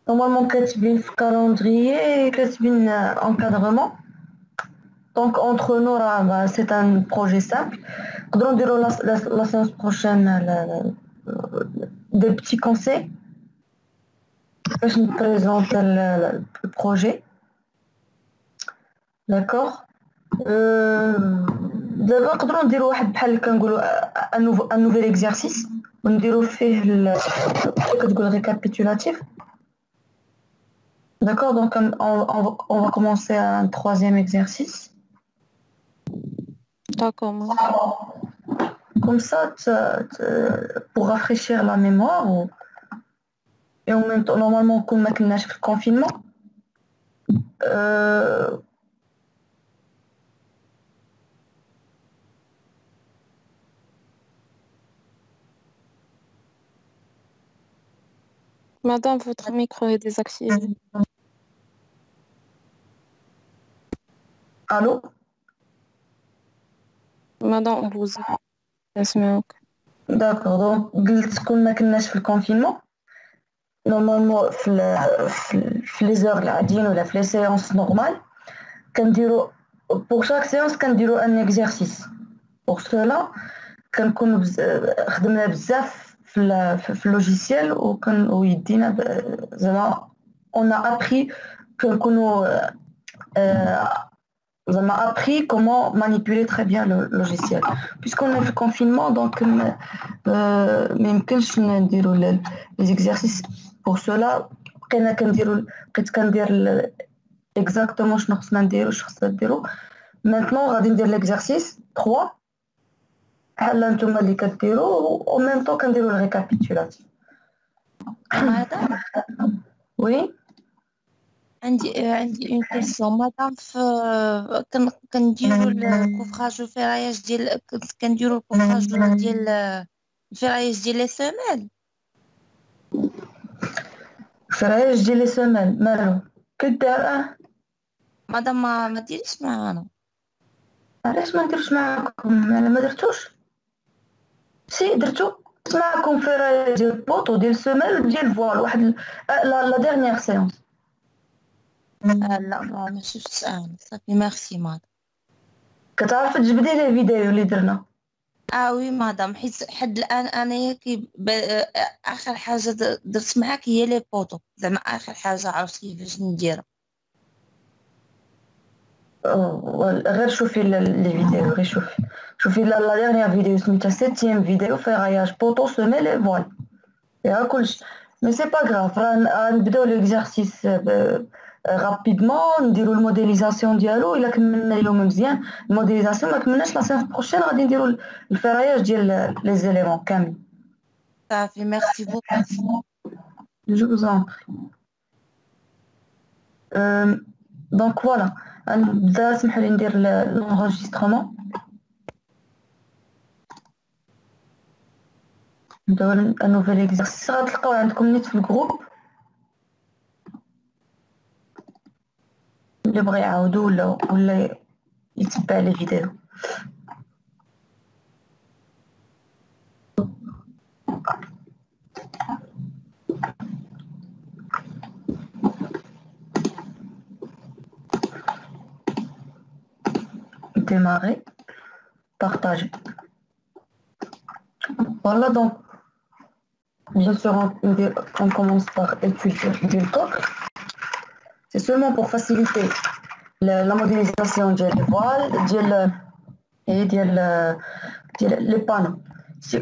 Normalement, كاتبين في calendrier, كاتبين encadrement. Donc, entre nous, c'est un projet simple. Nous dirons la séance prochaine des petits conseils. Je nous présente le projet. D'accord. دابا نقدروا نديروا واحد بحال كنقولوا un nouvel exercice ونديروا فيه كتقول récapitulatif. D'accord, donc on va commencer un troisième exercice. D'accord, madame. Comme ça, pour rafraîchir la mémoire, et en même temps, normalement, comme on a le confinement, Madame, votre micro est désactivé. Allô? Madame, on vous اسمعك. D'accord, donc قلت كنا كناش في الconfinement. Normalement في les heures العاديين ولا في les séances normales كنديروا pour chaque séance كنديروا un exercice. Pour cela كنكونوا خدمنا بزاف في اللوجيسيال ويدينا زعما on a appris كنكونوا on m'a appris comment manipuler très bien le logiciel. Puisqu'on est le confinement, donc même quand je نديروا les exercices pour cela بقينا كندير exactement شنو خصنا نديرو خصنا نديرو. Maintenant غادي ندير l'exercice 3 بحال نتوما اللي كديروا و en même temps كنديروا le récapitulatif. مادام Oui. عندي اون كيسيون مادام كنديروا الكوفراج والفراياج ديال كنديروا الكوفراج ديال الفراياج ديال لي سيمين. الفراياج ديال لي سيمين مالو كدار مادام ما ديريش معانا. علاش ما نديرش معاكم؟ انا ما درتوش. سي درتو معاكم فراياج ديال بوطو ديال سيمين وديال فوال واحد لا ديرنيير سيونس. لا ما شفتش انا صافي ميرسي مادام. كتعرفي تجبدي لي فيديو اللي درنا؟ وي مادام حيت حد الان انا اخر حاجه درت معاك هي لي بوطو زعما اخر حاجه عرفت كيفاش نديرها. غير شوفي لي فيديو غير شوفي لا ديرنيير فيديو سميتها 7 فيديو فراياج بوطو سيمين لي فوال فيها كلشي. مي سي با غراف غنبداو ليكزارسيس رابيدمون نديرو الموديليزاسيون ديالو. الا كملنا اليوم مزيان الموديليزاسيون ما كملناش لا سيونس بروشين غادي نديرو الفراياج ديال لي زيليمون كامل. صافي ميرسي بوكو. جو vous en prie. دونك فوالا غنبدا سمحوا لي ندير لونغيسترومون. نبداو ان نوفيل اكزرسيس غتلقاو عندكم نيت في الجروب اللي بغى يعاودو ولا يتبع لي فيديو. démarrer, partager. Voilà, donc, bien sûr, on commence par étudier du TOC. C'est seulement pour faciliter la modélisation des voiles et les panneaux. Si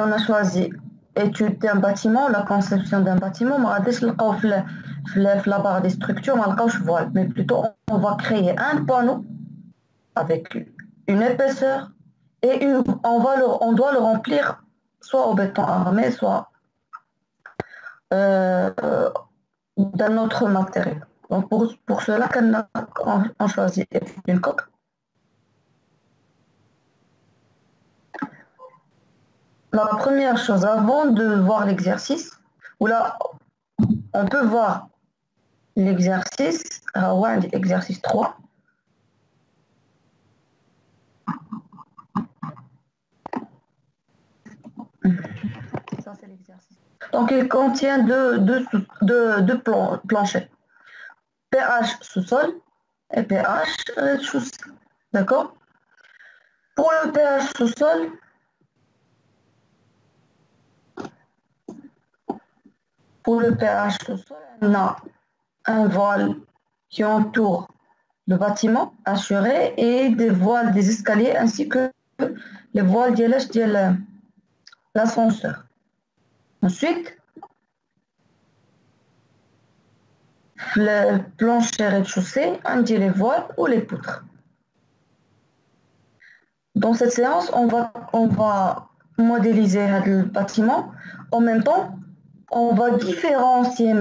on a choisi étude d'un bâtiment, la conception d'un bâtiment, on va la barre des structures, on va voile, mais plutôt on va créer un panneau avec une épaisseur et on doit le remplir soit au béton armé, soit d'un autre matériau. Donc pour cela, on choisit une coque. La première chose, avant de voir l'exercice, ou là, on peut voir l'exercice, exercice 3. Ça, c'est Donc, il contient deux planchers. pH sous-sol et pH rez-de-chaussée. D'accord? Pour le pH sous-sol, on a un voile qui entoure le bâtiment assuré et des voiles des escaliers ainsi que les voiles de l'ascenseur. Ensuite, le plancher rez-de-chaussée, on dit les voiles ou les poutres. Dans cette séance, on va modéliser le bâtiment. En même temps, on va différencier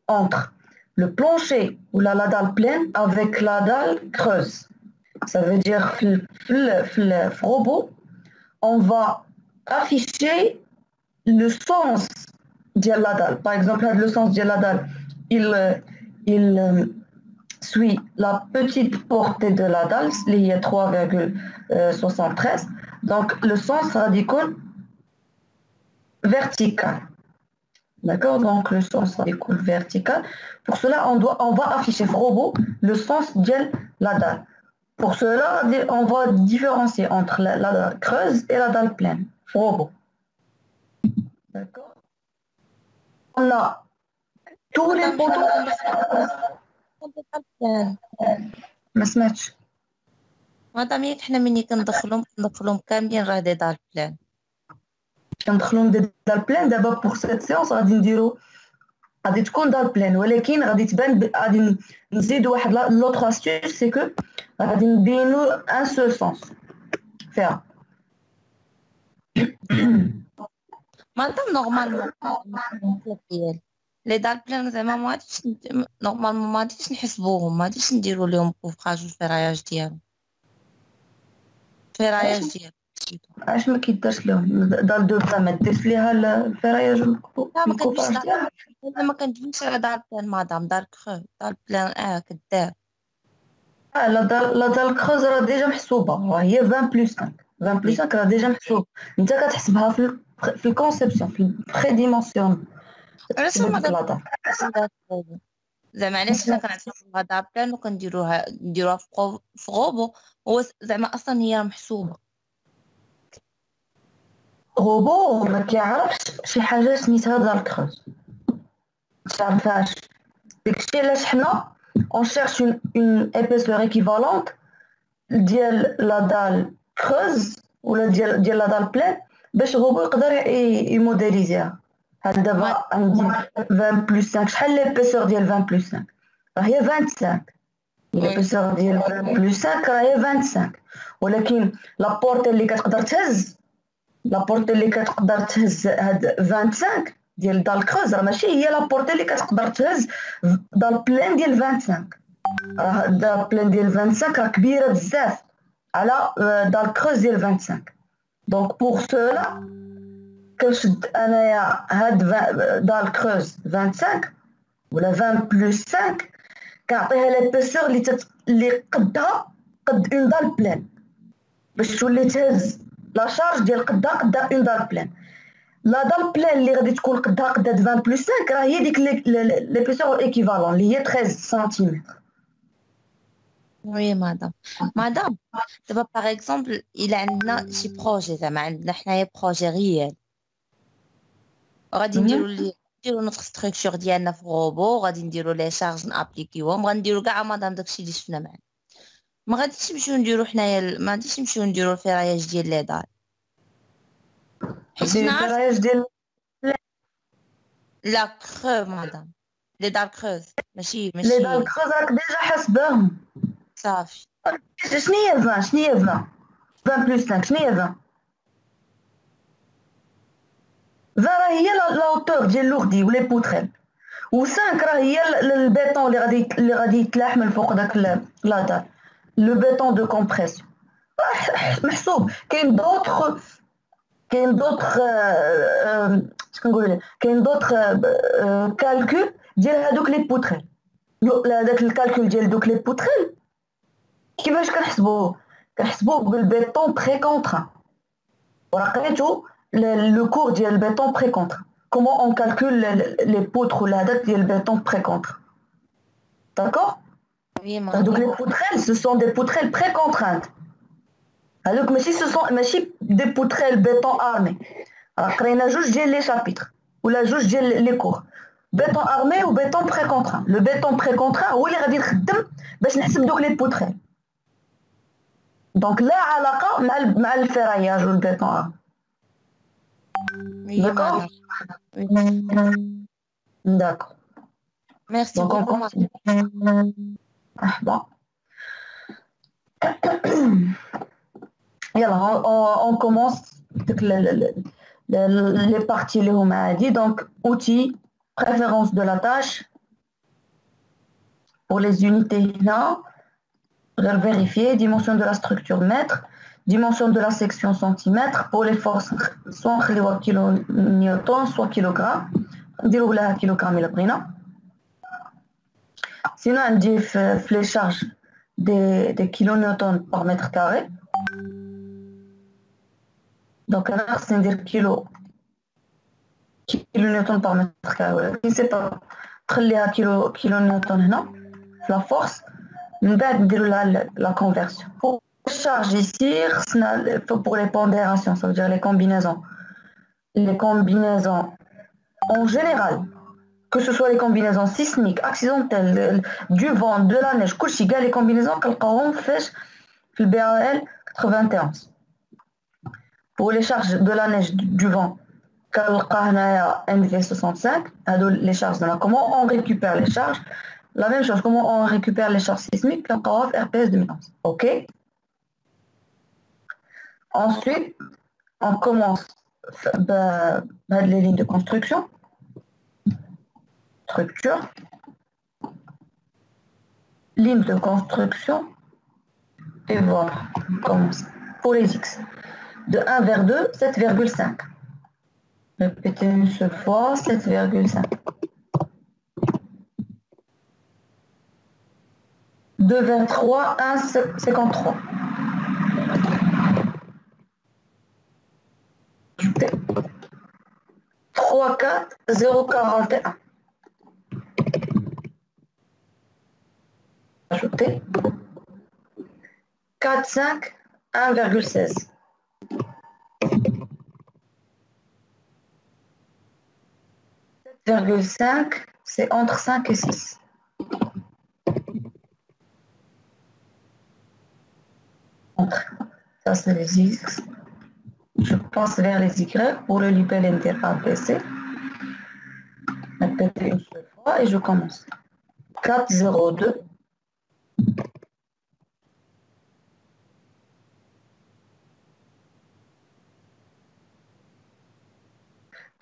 entre le plancher ou la dalle pleine avec la dalle creuse. Ça veut dire que le robot, on va afficher le sens de la dalle. Par exemple, le sens de la dalle, il suit la petite portée de la dalle, il y a 3,73. Donc, le sens radical vertical. D'accord? Donc, le sens radical vertical. Pour cela, on va afficher au robot le sens de la dalle. Pour cela, on va différencier entre la dalle creuse et la dalle pleine. Robot. D'accord? On a tous les poteaux. ما سمعتش. مادام ياك حنا ملي كندخلهم كاملين راه دي دار بلان. كندخلهم دي دار بلان. دابا بوغ سيت سيونس غادي تكون دار بلان، ولكن غادي تبان غادي نزيدو واحد لوطخ استيوس، سي كو غادي نبينو ان سول سونس فيها. مادام نورمالمون ديال لي دار بلان زعما ما غاديش نورمالمون ما غاديش نحسبوهم، ما غاديش نديرو لهم كوفراج والفراياج ديالهم. علاش ما كيدارش لهم دار دو بلان؟ ما ديرش ليها الفراياج والكوفراج ديالها. ما كندويش على دار بلان مادام، دار كخو دار بلان كدار. لا دار كخوز راه ديجا محسوبه، هي 20 بلس 5. 20 بلس 5 راه ديجا محسوب، انت كتحسبها في الكونسيبسيون، في البري ديمونسيون. علاش ما زعما علاش حنا كنعتبروها دار بلان وكنديروها في غوبو؟ هو زعما اصلا هي محسوبه. غوبو ما كيعرفش شي حاجه سميتها دار كروز، ما تعرفهاش. داكشي علاش حنا اون شيرش اون ايبيسور ايكيفالونت ديال لا دال كروز ولا ديال لا دال بلان باش غوبو يقدر يموديليزيها. هاد دابا عندي 20 بلس 5. شحال ليبيسور ديال 20 بلس 5؟ راه هي 25. ليبيسور ديال 20 بلس 5 راه هي 25، ولكن لابورتي اللي كتقدر تهز هاد 25 ديال دال كروز راه ماشي هي لابورتي اللي كتقدر تهز دال بلان ديال 25. راه دال بلان ديال 25 راه كبيره بزاف على دال كروز ديال 25. دونك بوغ سولا كنشد انايا هاد دال كروز 25 ولا 20 بلس 5، كنعطيها ليبيسور اللي قدها قد اون دال بلان باش تولي تهز لا شارج ديال قدا اون دال بلان. لا دال بلان اللي غادي تكون قدها 20 بلس 5 راه هي ديك ليبيسور ايكيفالون اللي هي 13 سنتيمتر. وي مادام دابا باغ اكزومبل الا عندنا شي بروجي، زعما عندنا حنايا بروجي ريال، غادي نديرو نوتخ ستركتور ديالنا في روبو، غادي نديرو لي شارج نابليكيوهم، غنديرو كاع مادام داكشي اللي شفنا معنا. ما غاديش نمشيو نديرو حنايا، ما غاديش نمشيو نديرو الفراياج ديال لي دار، حيت الفراياج ديال لا كرو مادام، لي دار كروز ماشي لي دار كروز راك ديجا حاسباهم صافي. شنو هي 20 بلس 5 شنو هي 20 راه هي لاوتور ديال لوغدي ولي بوتريل، و5 راه هي البيطون اللي غادي يتلاح من فوق داك لا دار، لو بيطون دو كومبريسيون محسوب. كاين دوطخ كالكول ديال هادوك لي بوتريل. هذاك الكالكول ديال دوك لي بوتريل كيفاش كنحسبوه بالبيطون بري كونطرا. وراه قريتو le cours du béton pré-contre. Comment on calcule les poutres ou la date du béton pré-contre. D'accord? Oui, Donc les madame. poutrelles, ce sont des poutrelles pré-contraintes. Alors que ce sont des poutrelles béton armé. Alors, il y a juste les chapitres ou la juste les cours. Béton armé ou béton pré-contraint. Le béton pré-contraint, où il va يخدم باش نحسب les poutrelles. Donc là, علاقة مع الفراياج والبéton armé. Oui, D'accord? madame. Oui. D'accord. Merci Donc on beaucoup, continue. Ah, bon. Yallah, on commence avec les parties les dit. Donc, outils, préférence de la tâche. Pour les unités là, vérifier, dimension de la structure mètre, dimension de la section centimètre. Pour les forces, soit kilonewton, soit kilogramme. نديرو لها kilogramme إلا بغينا. Sinon, on dit les charges des kilonewtons par mètre carré. Donc, on va dire kilonewton par mètre carré. C'est pas تخليها kilonewton هنا la force. من بعد نديرو la conversion. Pour les charges ici, pour les pondérations, ça veut dire les combinaisons. Les combinaisons en général, que ce soit les combinaisons sismiques, accidentelles, du vent, de la neige, les combinaisons qu'on fait le BAL 91. Pour les charges de la neige, du vent, NV65, les charges de la, comment on récupère les charges? La même chose, comment on récupère les charges sismiques, RPS 2011. OK? Ensuite, on commence les lignes de construction. Structure. Ligne de construction. Et voilà, on commence. Pour les X. De 1 vers 2, 7,5. Répétez une seule fois, 7,5. 2 vers 3, 1, 53. 3, 4, 0, 41. Ajouter. 4, 5, 1,16. 7,5, c'est entre 5 et 6. Entre. Ça, c'est les X. Je passe vers les Y pour le libelle ABC. Répétez une seule fois et je commence. 4, 0, 2.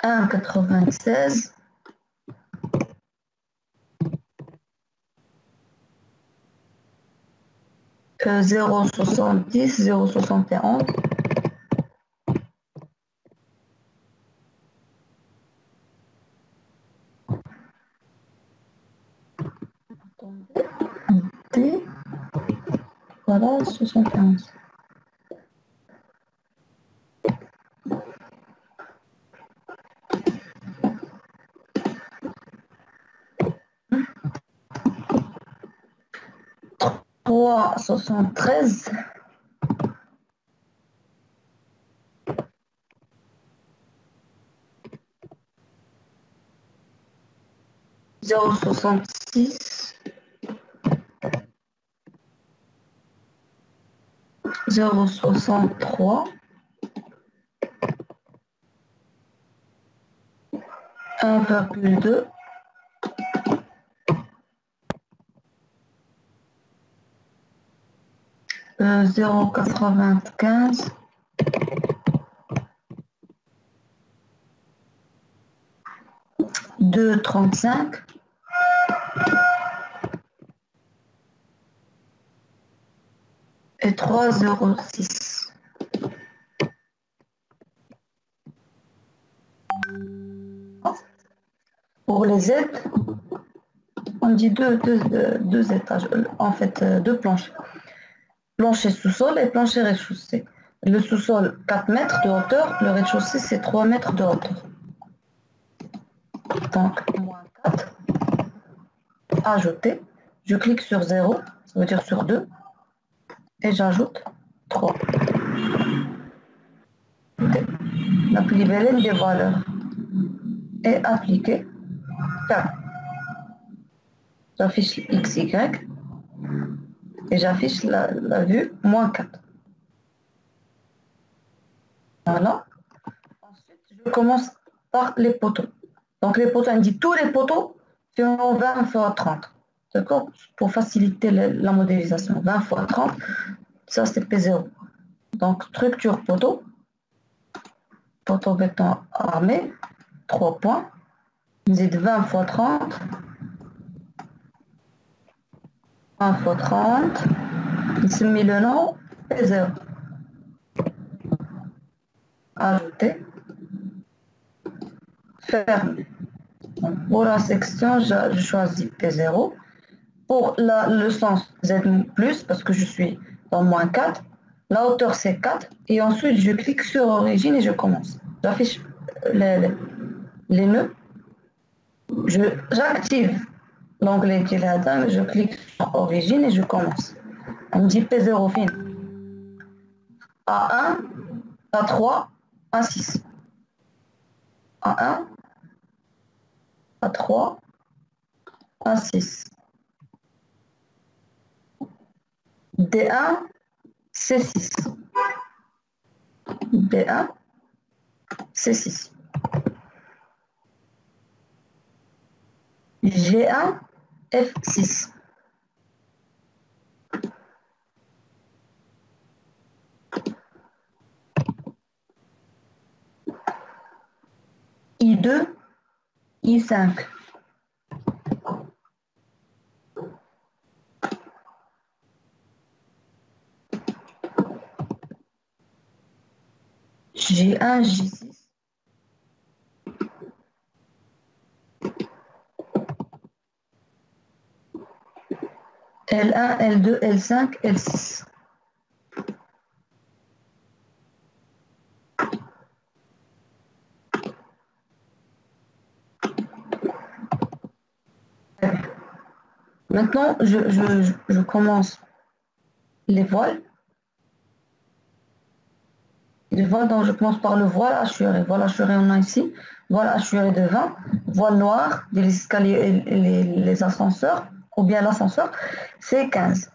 1,96. 0,70, 0,71. D, voilà, 71. Trois 73. 0,66. 0,63. 1,2. 0,95. 2,35. Et 3,06. Pour les Z, on dit deux étages, en fait deux planches. Plancher sous-sol et plancher rez-de-chaussée. Le sous-sol, 4 mètres de hauteur. Le rez-de-chaussée, c'est 3 mètres de hauteur. Donc, moins 4. Ajouter. Je clique sur 0, ça veut dire sur 2. Et j'ajoute 3. La plus belle des valeurs. Et appliquer. 4. J'affiche XY. Et j'affiche la vue moins 4. Voilà. Ensuite, je commence par les poteaux. Donc, les poteaux, on dit tous les poteaux font 20 fois 30. D'accord? Pour faciliter la modélisation. 20 fois 30, ça c'est P0. Donc, structure poteau. Poteau béton armé. 3 points. On dit 20 fois 30. 20 fois 30. Ici, met le nom P0. Ajouter. Fermer. Pour la section, je choisis P0. Pour le sens Z+, parce que je suis dans moins 4, la hauteur c'est 4. Et ensuite, je clique sur origine et je commence. J'affiche les nœuds. J'active l'onglet Dilada, je clique sur origine et je commence. On me dit P0 fin. A1, A3, A6. A1, A3, A6. D1, C6. D1, C6. G1, F6. I2, I5. G1, G6. L1, L2, L5, L6. Maintenant, je commence les voiles. Les voiles, donc je commence par le voile assuré. Voile assuré, on a ici. Voile assuré de 20. Voile noir, des escaliers et les ascenseurs, ou bien l'ascenseur, c'est 15.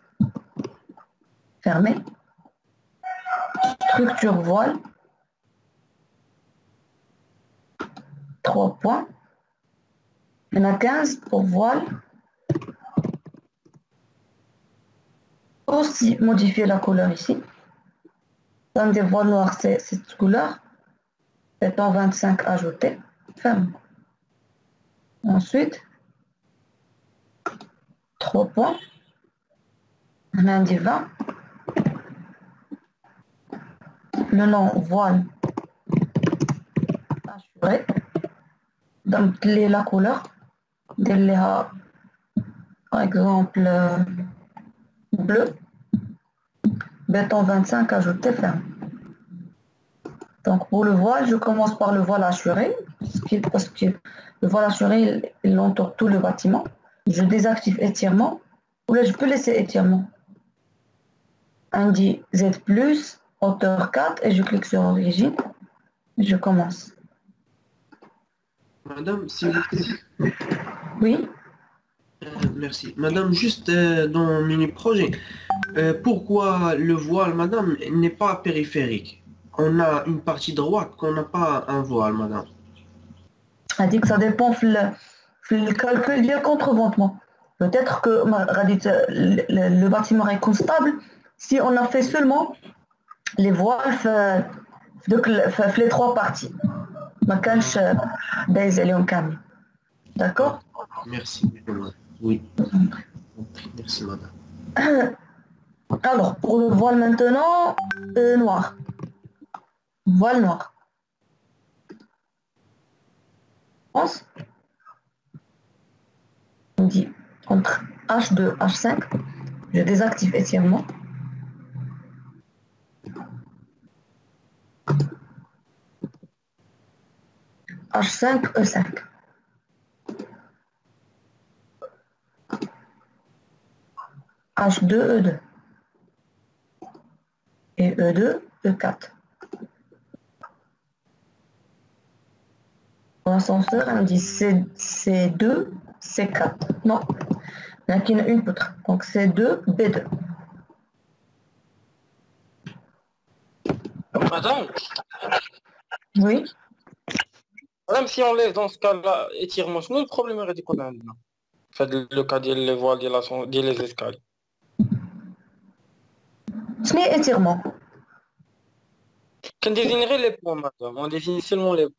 Fermé. Structure voile. 3 points. Il y en a 15 pour voile. Aussi modifier la couleur ici. Dans des voiles noirs, c'est cette couleur. Béton 25 ajouté. Ferme. Ensuite, 3 points. On a dit 20. Le nom voile assuré. Donc, la couleur. Par exemple, bleu. Béton 25 ajouté, ferme. Donc pour le voile, je commence par le voile assuré, parce que le voile assuré, il entoure tout le bâtiment. Je désactive étirement, ou là je peux laisser étirement. On dit Z+, hauteur 4, et je clique sur origine, et je commence. Madame, s'il vous plaît. Oui. Merci. Madame, juste dans le mini-projet, pourquoi le voile, madame, n'est pas périphérique? On a une partie droite qu'on n'a pas un voile, madame. Elle dit que ça dépend le calcul du contreventement. Peut-être que le bâtiment est constable si on a fait seulement les voiles les 3 parties. Ma cache base elle est en camion. D'accord? Merci. Oui. Merci, madame. Alors, pour le voile maintenant, noir. Voile noir. On dit entre H2 et H5, je désactive étirement. H5, E5. H2, E2. Et E2, E4. Pour l'ascenseur, on dit C2, C4. Non, il n'y en a qu'une poutre. Donc C2, B2. Madame, Oui. même si on laisse dans ce cas-là étirement, شنو البروبليم اللي غادي يكون عندنا في هذا لو كا ديال لي فوال ديال لي زيسكالي شنو هي étirement؟ كنديزيني غير لي بوان مادام اون ديزيني سيلمون لي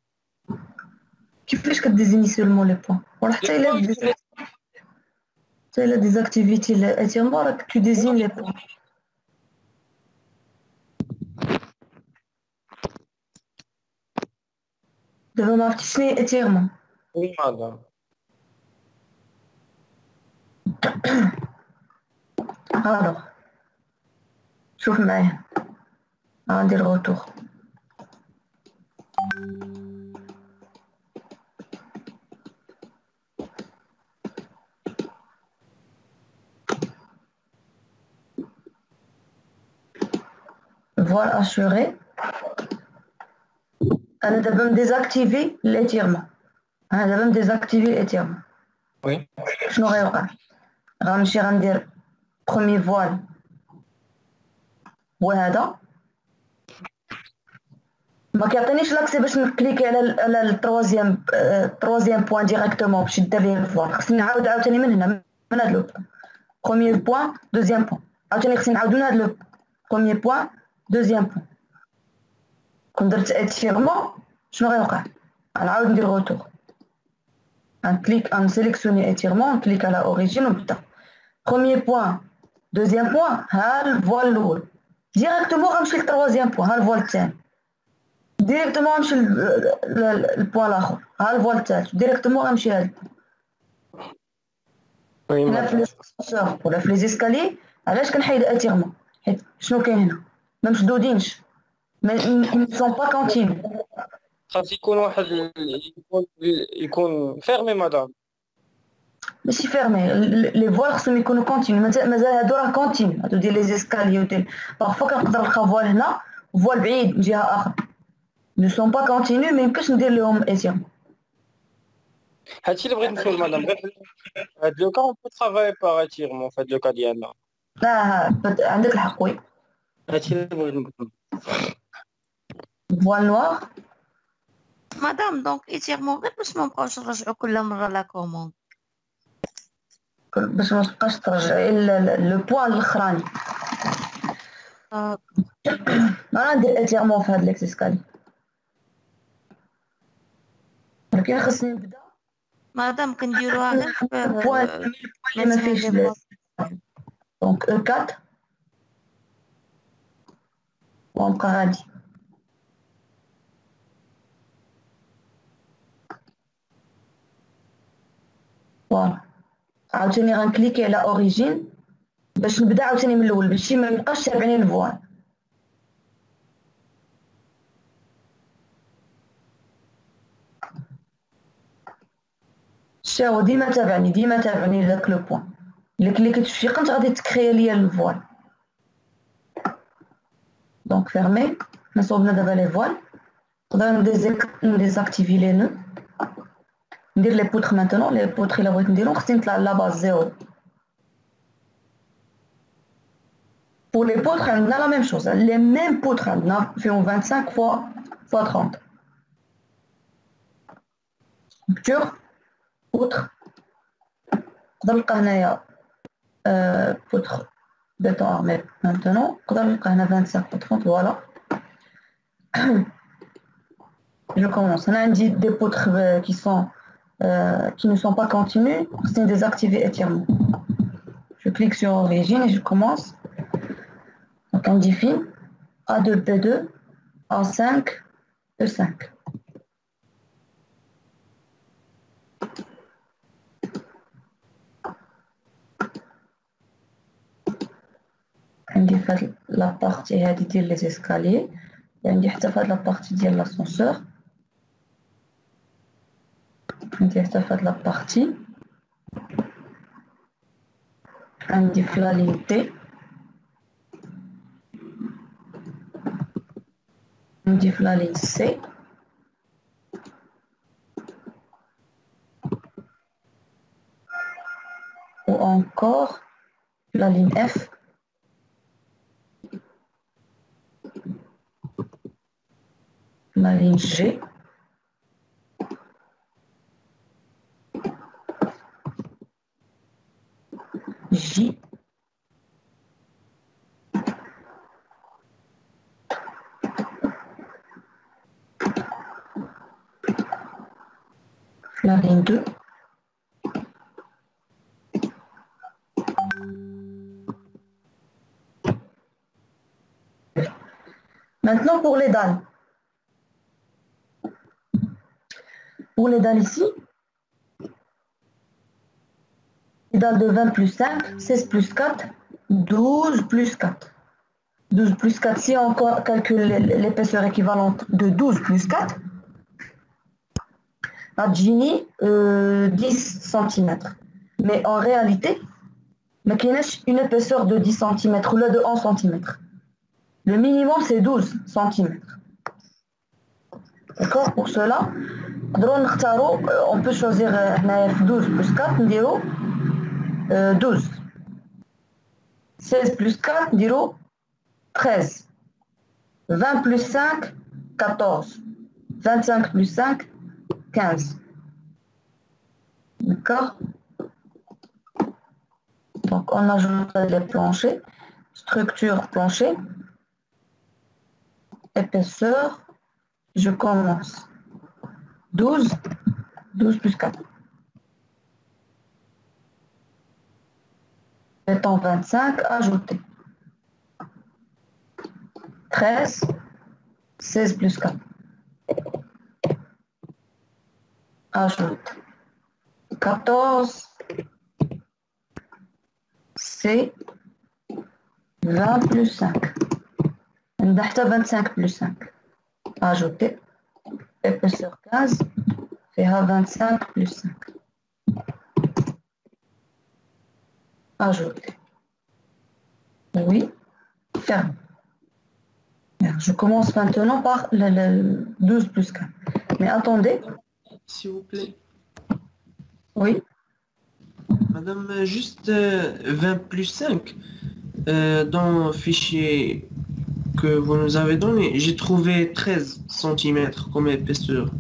كيفاش كديزيني سولمون لي بوان؟ ولا حتى إلا دي activités étirement راك tu désignes les points. دابا ما عرفتش شنو هي étirement. وي مادام Alors, شوف معايا غندير غوتور. Voile assuré. أنا دابا نديزاكتيفي l'étirement. أنا دابا نديزاكتيفي l'étirement. وي شنو غيوقع؟ غنمشي غندير بروميي فوال هو هذا. ما كيعطينيش لاكسي باش نكليكي على التروازيام بوان ديريكتومون باش ندير ليه الفوال. خصني نعاود عاوتاني من هنا من هاد لو بروميي بوان دوزيام بوان. عاوتاني خصني نعاودو من هاد لو بروميي بوان دوزيام بوان. كون درت اتيرمون شنو غيوقع؟ غنعاود ندير غوتور. غنكليك غنسيليكسيوني اتيرمون نكليك على اوريجين ونبدا. بروميي بوان دوزيام بوان ها الفوال الاول ديريكتومون غنمشي للتروازيام بوان ها الفوال الثاني. ديريكتومون غنمشي للبوان الاخر ها الفوال الثالث. ديريكتومون غنمشي لهاد وي هنا في مادام الاسانسور ولا في لي زيسكالي. علاش كنحيد اتيرمون؟ حيت شنو كاين هنا؟ ما مشدودينش ما سون با كونتينو. خاص يكون واحد يكون فيرمي مادام ماشي فيرمي لي فوال خصهم يكونوا كونتينو. مازال هادو راه كونتينو هادو ديال لي زيسكالي وديال بارفوا كنقدر نلقى فوال هنا وفوال بعيد من جهه اخرى نو سون با كونتينو ما يمكنش ندير لهم اتيرمون. هادشي اللي بغيت نسول مادام غير هاد لو كا اون بو ترافاي باغ اتيرمون في هاد لو كا ديالنا عندك الحق. وي هادشي اللي بغيت نقول فوال نوار. مدام دونك étirement غير باش ما نبقاوش نرجعو كل مرة لا كوموند. باش ما تبقاش ترجعي لو بوان الاخراني. انا ندير اتيرمون في هاد ليكسيسكالي ولكن خصني نبدا مدام كنديروها غير البوان اللي ما فيهش دونك E4 ونبقى غادي. فوالا عاوتاني غنكليكي على اوريجين باش نبدا عاوتاني من الاول باش ما يبقاش تابعني الفوال. شاو ديما تابعني لذاك لو بوان. الا كليكيت في شي قنت غادي تكريا ليا الفوال. دونك فيرمي نصوبنا دابا لي فوال. نقدر نديزاكتيفي لي نو ندير لي بوتر مانتونون. لي بوتر الا بغيت نديرهم خصني نطلع لا باز زيرو. pour les poutres عندنا لا ميم شوز لي ميم بوتر عندنا فيهم 25 فوا 30. بوتر بوتر نقدر نلقى هنايا بوتر béton armé maintenant. نقدر نلقى هنا 25 فوا 30. فوالا je commence. هنا عندي des poutres qui ne sont pas continues. خصني désactiver étirement. Je clique sur origine et je commence. Donc on définit A2, B2, A5, E5. عندي في la partie هذه ديال les escaliers. عندي حتى في هاد la partie ديال l'ascenseur. ندير حتى في هاد لابارتي عندي في لا لين تي عندي في لا لين سي ou encore la ligne F, la ligne G, J, la ligne 2, maintenant pour les dalles. Pour les dalles ici, les dalles de 20 plus 5, 16 plus 4, 12 plus 4. 12 plus 4, si on calcule l'épaisseur équivalente de 12 plus 4, à Gini 10 cm. Mais en réalité, il y a une épaisseur de 10 cm ou là de 11 cm. Le minimum, c'est 12 cm. D'accord? Pour cela, on peut choisir 12 plus 4, 12. 16 plus 4, 13. 20 plus 5, 14. 25 plus 5, 15. D'accord? Donc, on ajoute les planchers. Structure plancher. Épaisseur. Je commence. 12. 12 plus 4. Étant 25, ajouter. 13. 16 plus 4. Ajoute. 14. C'est 20 plus 5. On a 25 plus 5. Ajouter. Épaisseur 15. Fait 25 plus 5. Ajouter. Oui. Ferme. Je commence maintenant par le 12 plus 4. Mais attendez. S'il vous plaît. Oui. Madame, juste 20 plus 5. Dans le fichier que vous nous avez donné, j'ai trouvé 13 cm comme épaisseur.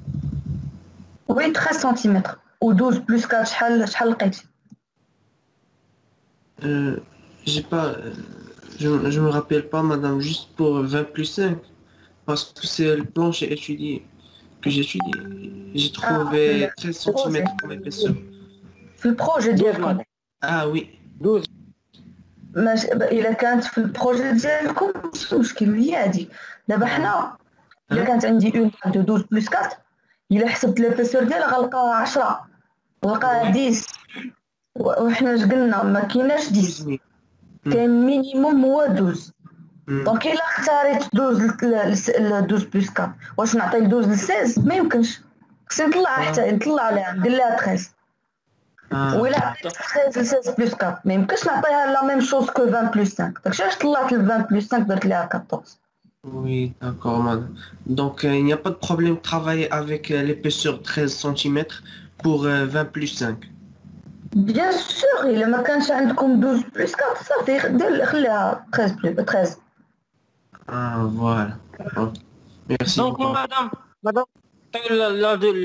Oui, 13 cm. Ou 12 plus 4, شحال لقيتي؟ J'ai pas... je me rappelle pas, madame, juste pour 20 plus 5. Parce que c'est le plan que j'ai étudié. J'ai trouvé 13 cm comme épaisseur. في البروجي ديالكم. Oui. 12. إلا كانت في البروجي ديالكم مش مشكل هي هادي. دابا حنا إلا كانت عندي اون دو 12 بلس 4 إلا حسبت ليبيسور ديالها غنلقاها 10 غنلقاها 10 وحنا اش قلنا ما كايناش 10 كاين مينيموم هو 12 دونك إلا اختاريت 12 بلس 4 واش نعطي 12 ل 16 ما يمكنش خصني نطلع حتى نطلع عليها ندير لها 13 ولا 13 16 بلس 4 ما يمكنش نعطيها لا ميم شوز كو 20 بلس 5 داكشي علاش طلعت ل 20 بلس 5 درت لها 14. Oui, d'accord, madame. Donc, il n'y a pas de problème de travailler avec l'épaisseur 13 cm pour 20 plus 5. Bien sûr, إلا ما كانش عندكم 12 بلس 4 صافي دير خليها 13 بلس 13. Voilà. Okay. Merci. Donc, madame,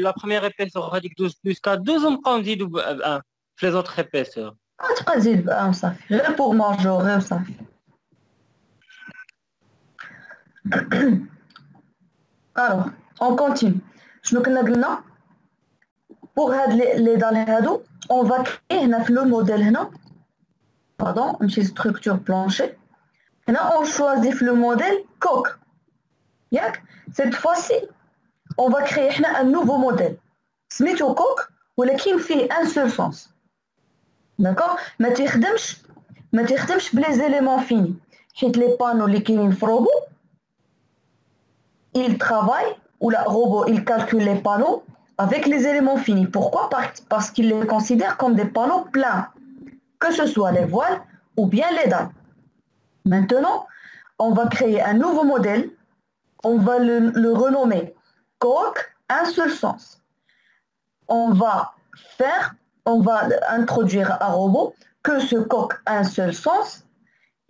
la première épaisseur, on va dire 12 plus 4, 12, on prend 10 ou 1, les autres épaisseurs. تبقى تزيد بقى صافي غير بوغ ماجوري وصافي. Alors, on continue. شنو كنا قلنا؟ pour هاد لي دال هادو on va créer هنا في لو موديل هنا pardon نمشي structure plancher هنا on choisit في لو موديل كوك ياك cette fois-ci on va créer حنا un nouveau modèle سميتو كوك ولكن فيه un seul sens d'accord ما تخدمش بلي زيليمون فيني حيت لي بانو اللي كاينين في روبو il travaille ou la robot il calcule les panneaux avec les éléments finis. Pourquoi? Parce qu'ils les considèrent comme des panneaux pleins, que ce soit les voiles ou bien les dalles. Maintenant, on va créer un nouveau modèle. On va le renommer coque, un seul sens. On va introduire un robot que ce coque un seul sens,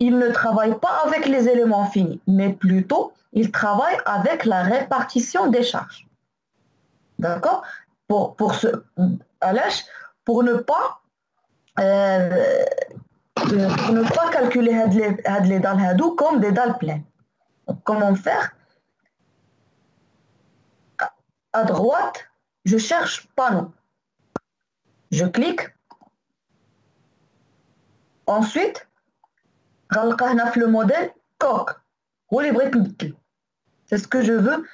il ne travaille pas avec les éléments finis, mais plutôt il travaille avec la répartition des charges. D'accord? Pour ne pas calculer les dalles hadou comme des dalles pleines. Donc, comment faire? À droite, je cherche panneau. Je clique. Ensuite, le modèle coque. C'est ce que je veux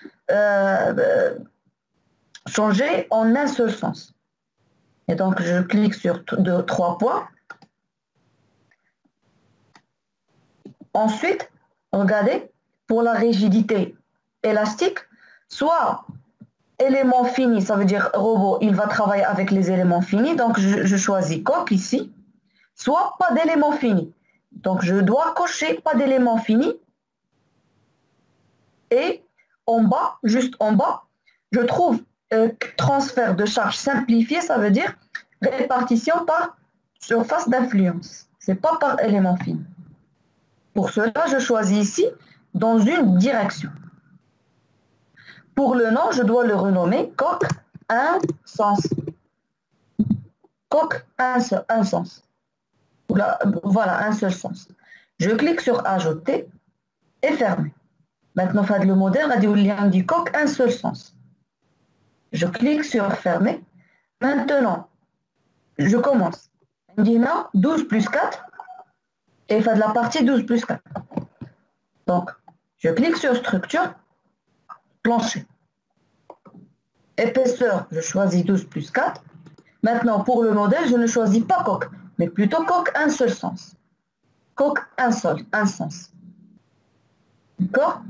changer en un seul sens. Et donc, je clique sur 3 points. Ensuite, regardez, pour la rigidité élastique, soit élément fini, ça veut dire robot, il va travailler avec les éléments finis, donc je choisis coque ici, soit pas d'élément fini. Donc, je dois cocher pas d'élément fini. Et en bas, juste en bas, je trouve transfert de charge simplifié, ça veut dire répartition par surface d'influence. Ce n'est pas par élément fini. Pour cela, je choisis ici dans une direction. Pour le nom, je dois le renommer coque un sens. Coque un sens. Voilà, un seul sens. Je clique sur ajouter et fermer. Maintenant, faire le modèle, on a dit au lien du coque un seul sens. Je clique sur fermer. Maintenant, je commence. On dit non, 12 plus 4 et faire de la partie 12 plus 4. Donc, je clique sur structure, plancher. Épaisseur, je choisis 12 plus 4. Maintenant, pour le modèle, je ne choisis pas coque, mais plutôt coque un seul sens. Coque un sens. D'accord?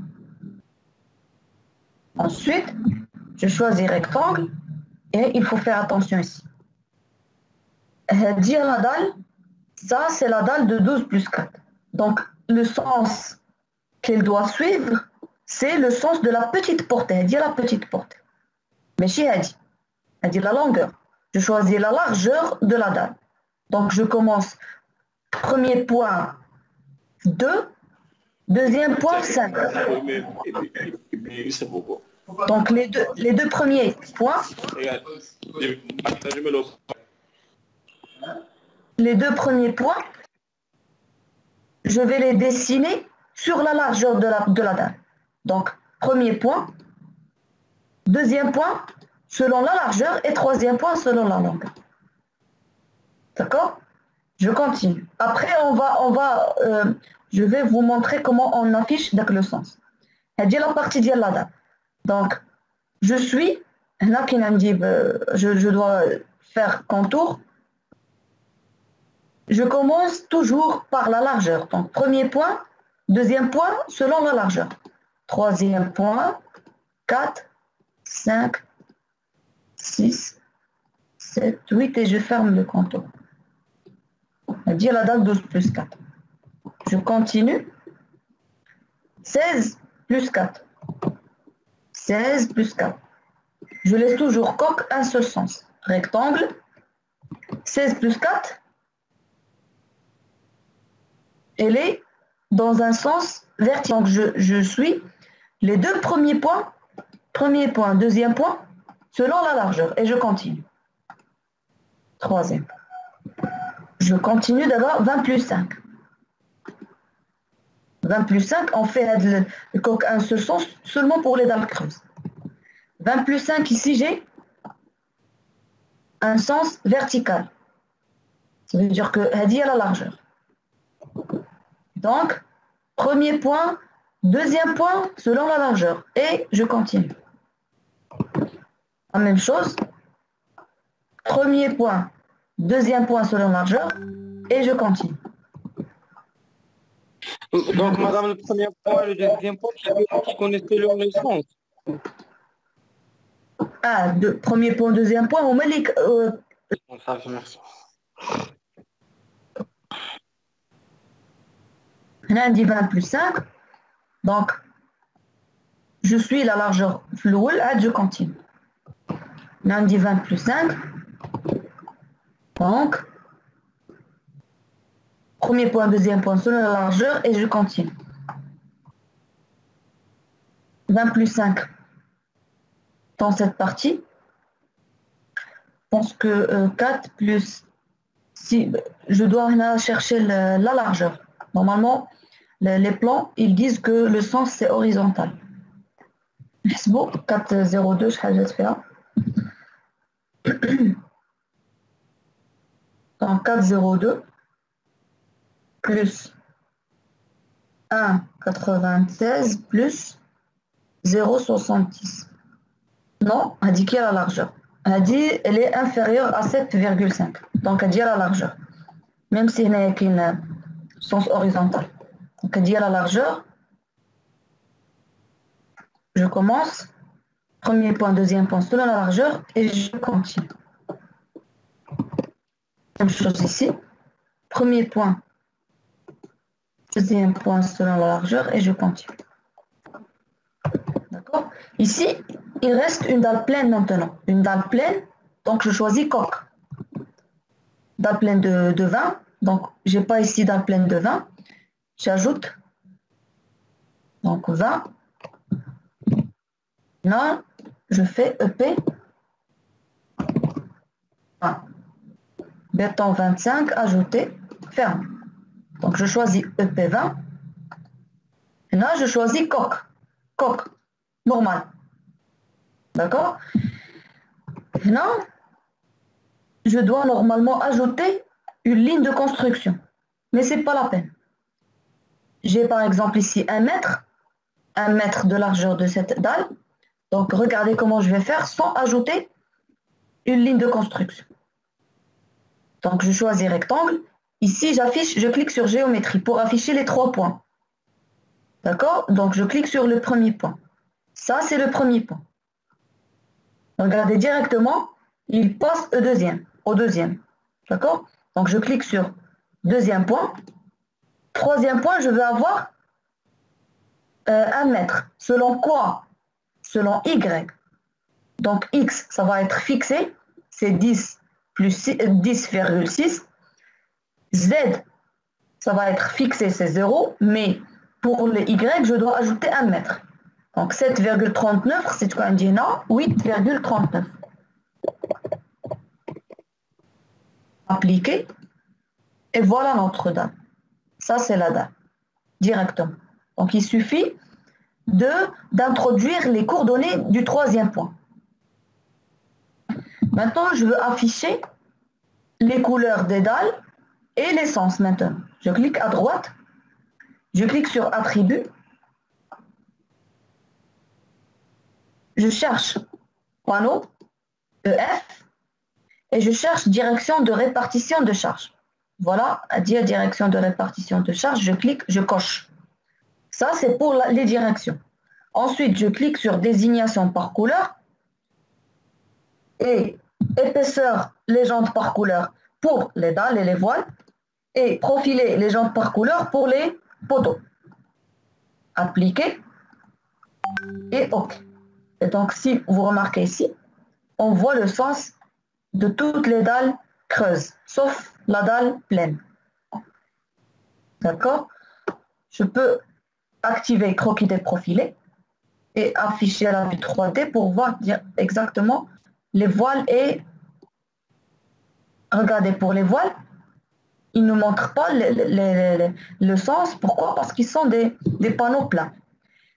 Ensuite, je choisis rectangle et il faut faire attention ici. Dire la dalle, ça c'est la dalle de 12 plus 4. Donc, le sens qu'elle doit suivre, c'est le sens de la petite portée. Dire la petite portée. Mais chez elle dit la longueur. Je choisis la largeur de la dalle. Donc, je commence premier point 2, deuxième point 5. Donc, les deux premiers points, je vais les dessiner sur la largeur de la dalle. Donc, premier point, deuxième point, selon la largeur, et troisième point, selon la longueur. D'accord? Je continue. Après, je vais vous montrer comment on affiche le sens. C'est la partie de la dalle. Donc, je dois faire contour. Je commence toujours par la largeur. Donc, premier point, deuxième point, selon la largeur. Troisième point, 4, 5, 6, 7, 8 et je ferme le contour. On dit la dalle 12 plus 4. Je continue. 16 plus 4. 16 plus 4. Je laisse toujours coque un seul sens. Rectangle. 16 plus 4. Elle est dans un sens vertical. Donc je suis les deux premiers points. Premier point, deuxième point, selon la largeur. Et je continue. Troisième. Je continue d'abord 20 plus 5. 20 plus 5, on fait le coque un seul sens seulement pour les dalles creuses. 20 plus 5, ici j'ai un sens vertical. Ça veut dire que Hadi a la largeur. Donc, premier point, deuxième point selon la largeur. Et je continue. La même chose. Premier point, deuxième point selon la largeur. Et je continue. Donc, madame, le premier point et le deuxième point, qui connaissent selon le sens. Ah, premier point, deuxième point, on met les... Ça fait merci. On a dit 20 plus 5. Donc, je suis la largeur floule, je continue. On a dit 20 plus 5. Donc, premier point, deuxième point, selon la largeur, et je continue. 20 plus 5 dans cette partie. Je pense que 4 plus 6, je dois chercher la largeur. Normalement, les plans, ils disent que le sens, c'est horizontal. C'est bon, 4,02, je vais faire. Donc 4,02 plus 1,96 plus 0,70. Non, elle dit qu'il y a la largeur. Elle dit qu'elle est inférieure à 7,5. Donc elle dit la largeur. Même si elle n'est qu'une sens horizontal. Donc elle dit la largeur. Je commence. Premier point, deuxième point selon la largeur et je continue. Même chose ici. Premier point, deuxième point selon la largeur et je continue. D'accord? Ici, il reste une dalle pleine maintenant. Une dalle pleine, donc je choisis coque. Dalle pleine de 20, donc je n'ai pas ici dalle pleine de 20. J'ajoute donc 20. Là, je fais EP 1. Béton 25, ajouter, ferme. Donc je choisis EP 20. Et là, je choisis coque. Coque, normal. D'accord? Là, je dois normalement ajouter une ligne de construction. Mais ce n'est pas la peine. J'ai par exemple ici 1 mètre de largeur de cette dalle. Donc regardez comment je vais faire sans ajouter une ligne de construction. Donc je choisis rectangle. Ici, je clique sur géométrie pour afficher les 3 points. D'accord? Donc je clique sur le premier point. Ça, c'est le premier point. Regardez directement, il passe au deuxième. D'accord? Donc je clique sur deuxième point. Troisième point, je vais avoir 1 mètre. Selon quoi? Selon Y. Donc X, ça va être fixé. C'est 10 plus 10,6. Z, ça va être fixé, c'est 0. Mais pour le Y, je dois ajouter 1 mètre. Donc 7,39, c'est quoi? On dit non, 8,39. Appliquer. Et voilà notre dalle. Ça, c'est la dalle. Directement. Donc il suffit d'introduire les coordonnées du troisième point. Maintenant, je veux afficher les couleurs des dalles et les sens maintenant. Je clique à droite. Je clique sur attribut. Je cherche panneau, EF, et je cherche direction de répartition de charge. Voilà, à dire direction de répartition de charge, je clique, je coche. Ça, c'est pour les directions. Ensuite, je clique sur désignation par couleur et épaisseur légende par couleur pour les dalles et les voiles et profiler légende par couleur pour les poteaux. Appliquer et OK. Et donc, si vous remarquez ici, on voit le sens de toutes les dalles creuses, sauf la dalle pleine. D'accord? Je peux activer croquis déprofilé et afficher la vue 3D pour voir exactement les voiles et regardez pour les voiles, ils ne montrent pas le sens. Pourquoi? Parce qu'ils sont des panneaux plats.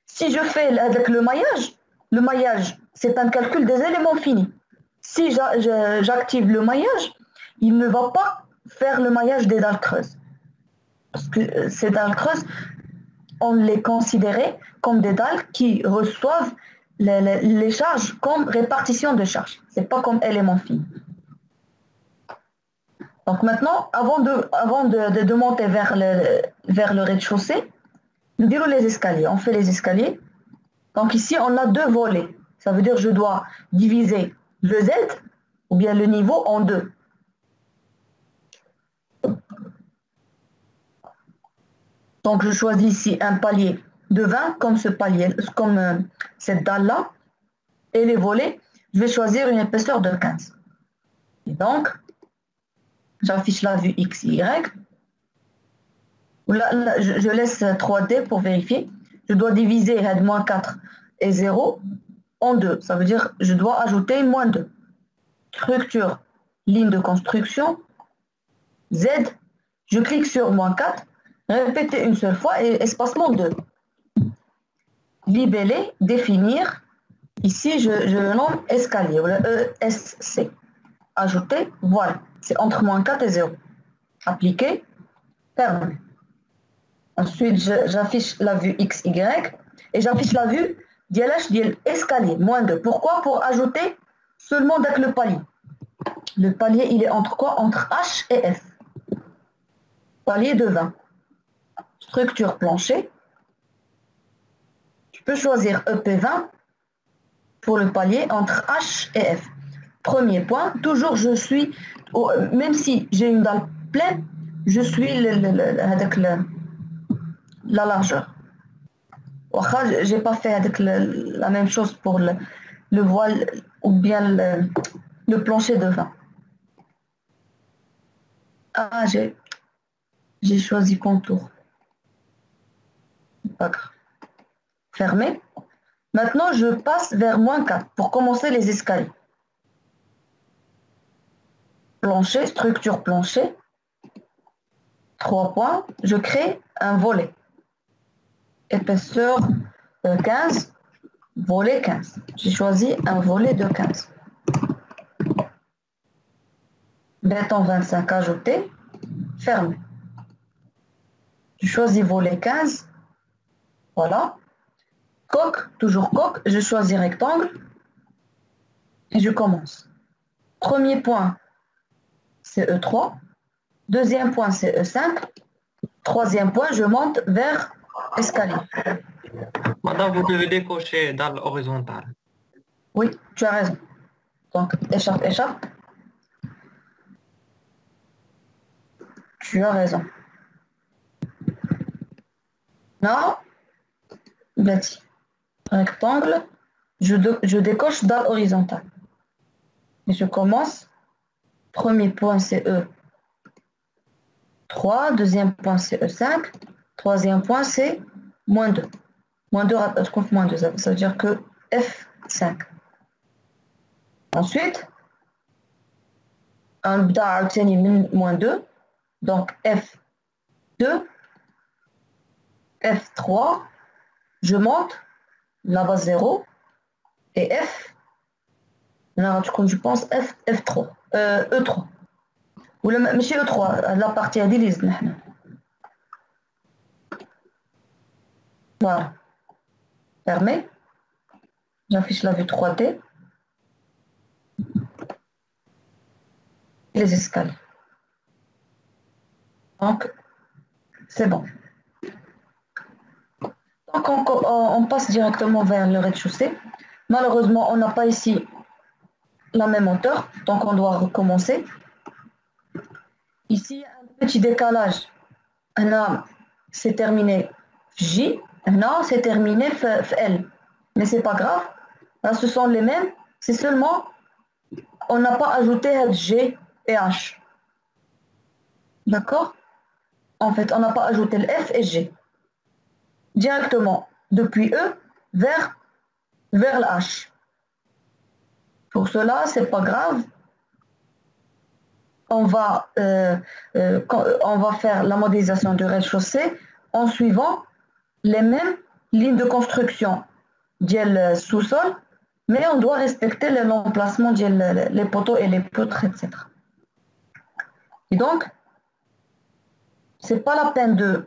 Si je fais avec le maillage, c'est un calcul des éléments finis. Si j'active le maillage, il ne va pas faire le maillage des dalles creuses. Parce que ces dalles creuses, on les considérait comme des dalles qui reçoivent les charges comme répartition de charges. Ce n'est pas comme élément fini. Donc maintenant, avant de monter vers le rez-de-chaussée, nous dirons les escaliers. On fait les escaliers. Donc ici, on a 2 volets. Ça veut dire que je dois diviser le Z ou bien le niveau en deux. Donc, je choisis ici un palier de 20 comme ce palier, comme cette dalle-là. Et les volets, je vais choisir une épaisseur de 15. Et donc, j'affiche la vue X, Y. Là, je laisse 3D pour vérifier. Je dois diviser moins 4 et 0 en 2. Ça veut dire que je dois ajouter moins 2. Structure, ligne de construction, Z. Je clique sur moins 4. Répéter une seule fois et espacement 2. Libeller, définir. Ici, je le nomme escalier, ou le ESC. Ajouter, voilà. C'est entre moins 4 et 0. Appliquer, fermer. Ensuite, j'affiche la vue X, Y et j'affiche la vue de escalier, moins 2. Pourquoi? Pour ajouter seulement avec le palier. Le palier, il est entre quoi? Entre H et F. Palier de 20. Structure plancher. Je peux choisir EP20 pour le palier entre H et F. Premier point, toujours je suis, même si j'ai une dalle pleine, je suis avec la largeur. Je n'ai pas fait avec la même chose pour le voile ou bien le plancher de 20. Ah, j'ai choisi contour. Pas grave. Fermé. Maintenant, je passe vers moins 4 pour commencer les escaliers. Plancher, structure plancher. 3 points. Je crée un volet. Épaisseur 15. Volet 15. J'ai choisi un volet de 15. Béton 25 ajouté. Fermé. Je choisis volet 15. Voilà. Coque, toujours coque, je choisis rectangle et je commence. Premier point, c'est E3. Deuxième point, c'est E5. Troisième point, je monte vers escalier. Madame, vous devez décocher dans l'horizontale. Oui, tu as raison. Donc, écharpe, écharpe. Tu as raison. Non, bâti. Rectangle, je décoche dans l'horizontale. Et je commence. Premier point, c'est E3. Deuxième point, c'est E5. Troisième point, c'est moins 2. Moins 2, moins 2, ça veut dire que F5. Ensuite, un bda moins 2. Donc F2. F3. Je monte. Là-bas 0 et F, là je pense F3, E3 ou le monsieur E3, la partie à délise. Voilà, fermé. J'affiche la vue 3D. Les escaliers. Donc c'est bon. Donc on passe directement vers le rez-de-chaussée. Malheureusement, on n'a pas ici la même hauteur, donc on doit recommencer. Ici, un petit décalage. Là, c'est terminé J, là, c'est terminé L. Mais c'est pas grave. Là, ce sont les mêmes. C'est seulement, on n'a pas ajouté G et H. D'accord? En fait, on n'a pas ajouté le F et G. Directement depuis E vers le H. Pour cela, c'est pas grave. On va faire la modélisation du rez-de-chaussée en suivant les mêmes lignes de construction du sous-sol, mais on doit respecter l'emplacement des poteaux et les poutres, etc. Et donc, c'est pas la peine de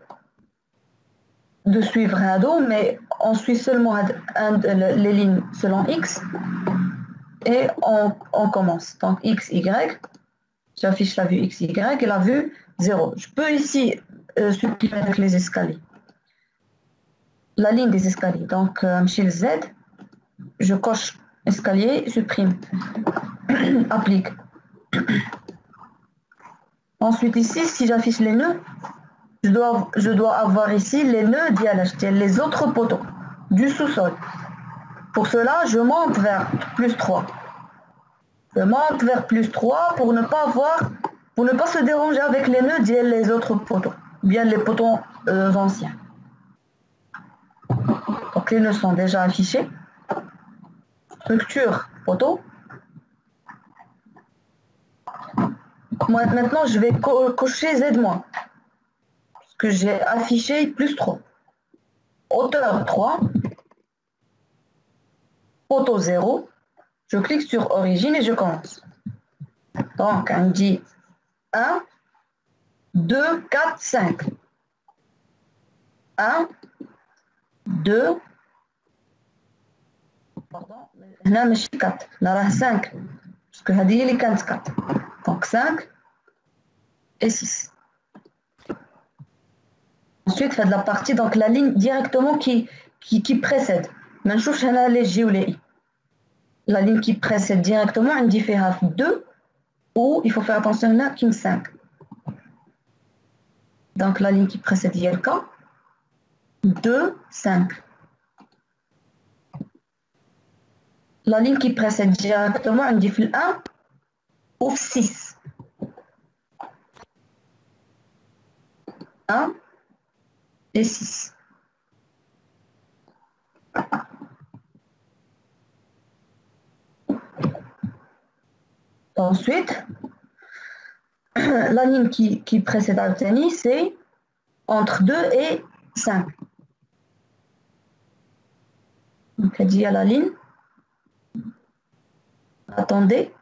suivre un dos, mais on suit seulement les lignes selon X et on commence. Donc X, Y, j'affiche la vue X, Y et la vue 0. Je peux ici supprimer avec les escaliers. La ligne des escaliers. Donc, chez le Z, je coche escalier, supprime. Applique. Ensuite ici, si j'affiche les nœuds, je dois avoir ici les nœuds les autres poteaux du sous-sol. Pour cela, je monte vers plus 3. Je monte vers plus 3 pour ne pas se déranger avec les nœuds les autres poteaux, bien les poteaux anciens. Donc les nœuds sont déjà affichés. Structure poteau. Maintenant, je vais cocher Z-, parce que j'ai affiché plus 3. Hauteur 3. Poteau 0. Je clique sur origine et je commence. Donc, on dit 1, 2, 4, 5. 1, 2, pardon, هنا ماشي 4, là راه 5, parce que هذه هي اللي كانت 4. Donc 5 et 6. Ensuite, faites la partie, donc la ligne directement qui précède. ما نشوفش هنا les J ou les I. La ligne qui précède directement, on dit fait 2, ou il faut faire attention là, King 5. Donc la ligne qui précède ILK, 2, 5. La ligne qui précède directement, on dit fait 1 ou 6. 1 et 6. Ensuite, la ligne qui précède Altani, c'est entre 2 et 5. Donc, elle dit à la ligne, attendez.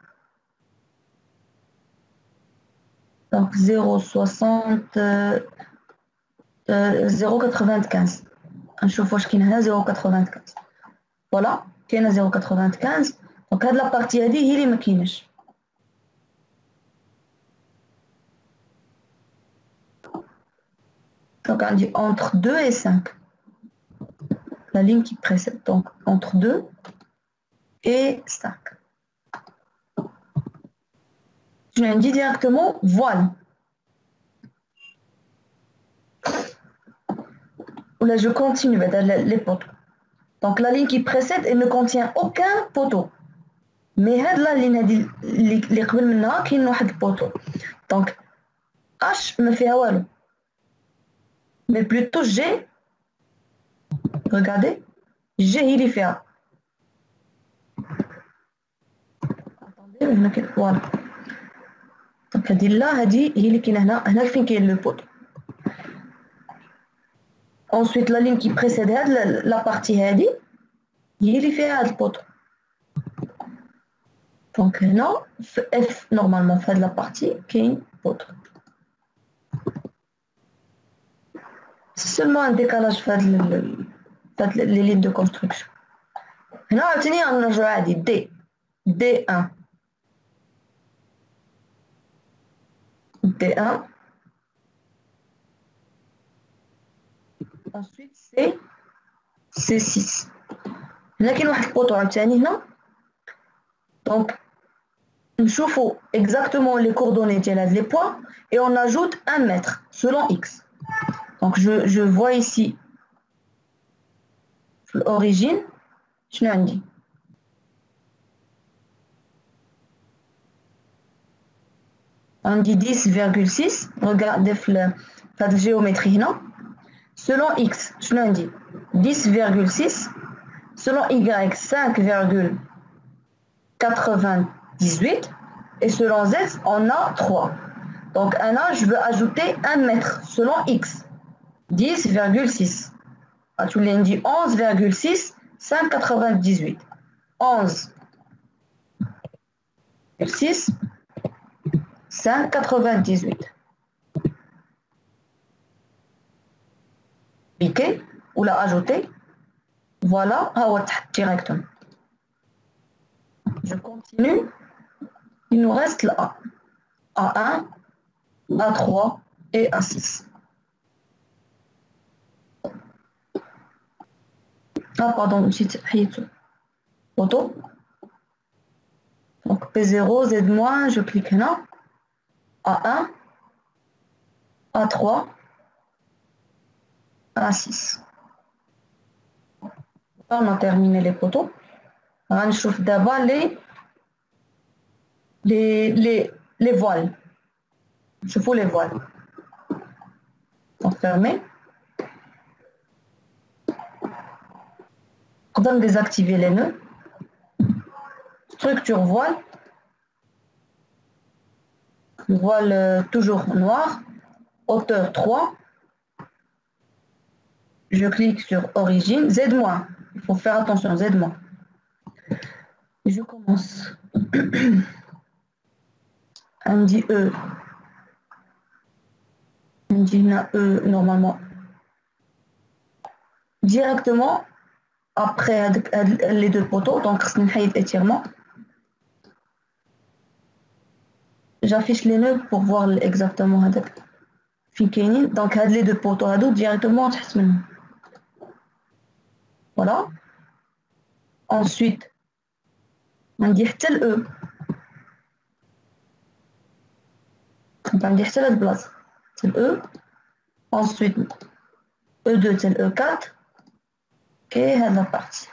Donc, 0,60, 0,95. Un chauffage qui n'a 0,95. Voilà, qui n'a 0,95. Donc, la partie elle dit, il est maquinage. Donc, on dit entre 2 et 5. La ligne qui précède. Donc, entre 2 et 5. Je lui dis directement voile. Là, je continue les poteaux. Donc, la ligne qui précède, elle ne contient aucun poteau. Mais la ligne qui est maintenant, qui est un poteau. Donc, H me fait un. Mais plutôt G, regardez, G il y fait un. Attendez, voilà. Donc, là, il y a le poteau. Ensuite, la ligne qui précède la partie il y fait un poteau. Donc, là, F normalement fait la partie qui est poteau. C'est seulement un décalage fait les lignes de construction. Là, on a D, D1. D1. Ensuite, c'est C6. Là, il y a un poteau là. Donc, nous voyons exactement les coordonnées des poids et on ajoute 1 mètre selon X. Donc, je vois ici l'origine. Je l'ai dit. On dit 10,6. Regardez la géométrie. Non? Selon X, je l'ai dit 10,6. Selon Y, 5,98. Et selon Z, on a 3. Donc, là, je veux ajouter 1 mètre selon X. 10,6. Tu l'as dit 11,6, 5,98. 11,6, 5,98. Cliquez ou la ajouter. Voilà, directement. Je continue. Il nous reste là A1, A3 et A6. Ah, pardon, petite poteau. Donc P0, Z-, je clique là. A1, A3, A6. On a terminé les poteaux. On va voir d'abord les voiles. Je fous les voiles. Donc fermés. On va désactiver les nœuds. Structure voile. Voile toujours noir. Hauteur 3. Je clique sur origine. Z-. Il faut faire attention, Z-. Je commence. On dit E. On dit E normalement. Directement après les deux poteaux, donc étirement. J'affiche les nœuds pour voir exactement. Donc les deux poteaux directement. Voilà. Ensuite, on dit tel E. On dit tel place. Tel E. Ensuite, E2 tel E4. Et la partie.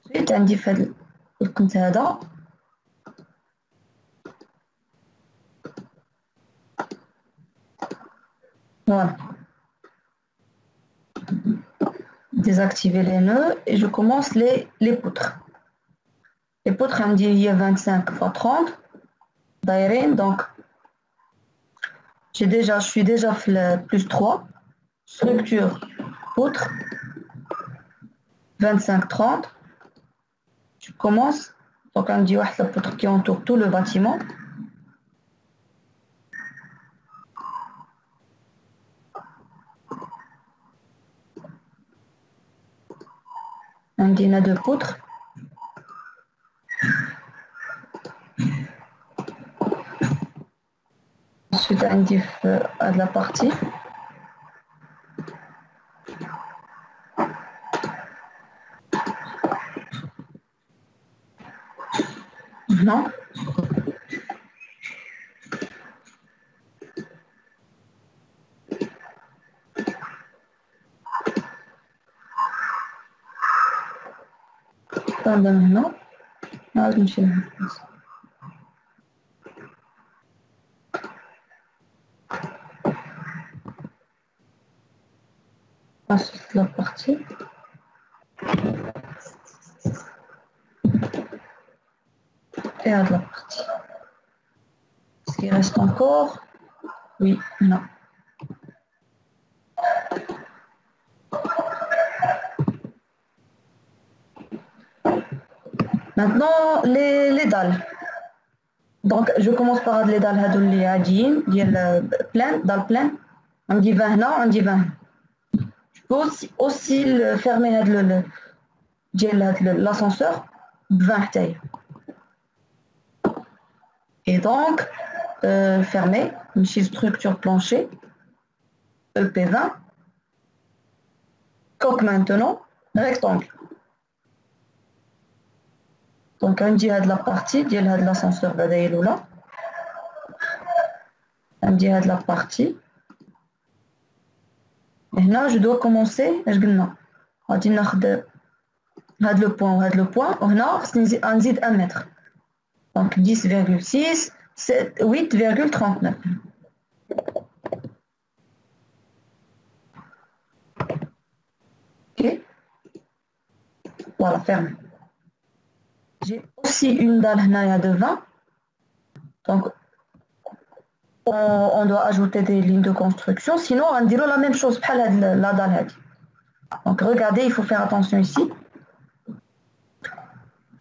Ensuite, on dit fait le compte là. Voilà. Désactiver les nœuds et je commence les poutres. Les poutres, on dit il y a 25 x 30. Donc, je suis déjà fait le plus 3. Structure, poutre, 25-30. Je commence. Donc, on dit la poutre qui entoure tout le bâtiment. On dit deux poutres. Ensuite, on dit à la partie. Non. Maintenant, ensuite la partie. Et à la partie. Est-ce qu'il reste encore? Oui, non. Maintenant, les dalles. Donc, je commence par les dalles اللي عاديين ديال plein, dalle pleine. On dit 20 هنا, on dit 20. Je peux aussi fermer l'ascenseur 20 tailles. Et donc, fermer, une structure plancher, EP20, coque maintenant, rectangle. Donc, on dit la partie, de l'ascenseur, on dit la partie. Et là, je dois commencer, je dis non. On dit le point, le point, on dit 1 mètre. Donc 10,6, 8,39. Ok. Voilà, fermé. J'ai aussi une dalle de 20. Donc, on doit ajouter des lignes de construction. Sinon, on dirait la même chose pour la dalle. Donc, regardez, il faut faire attention ici.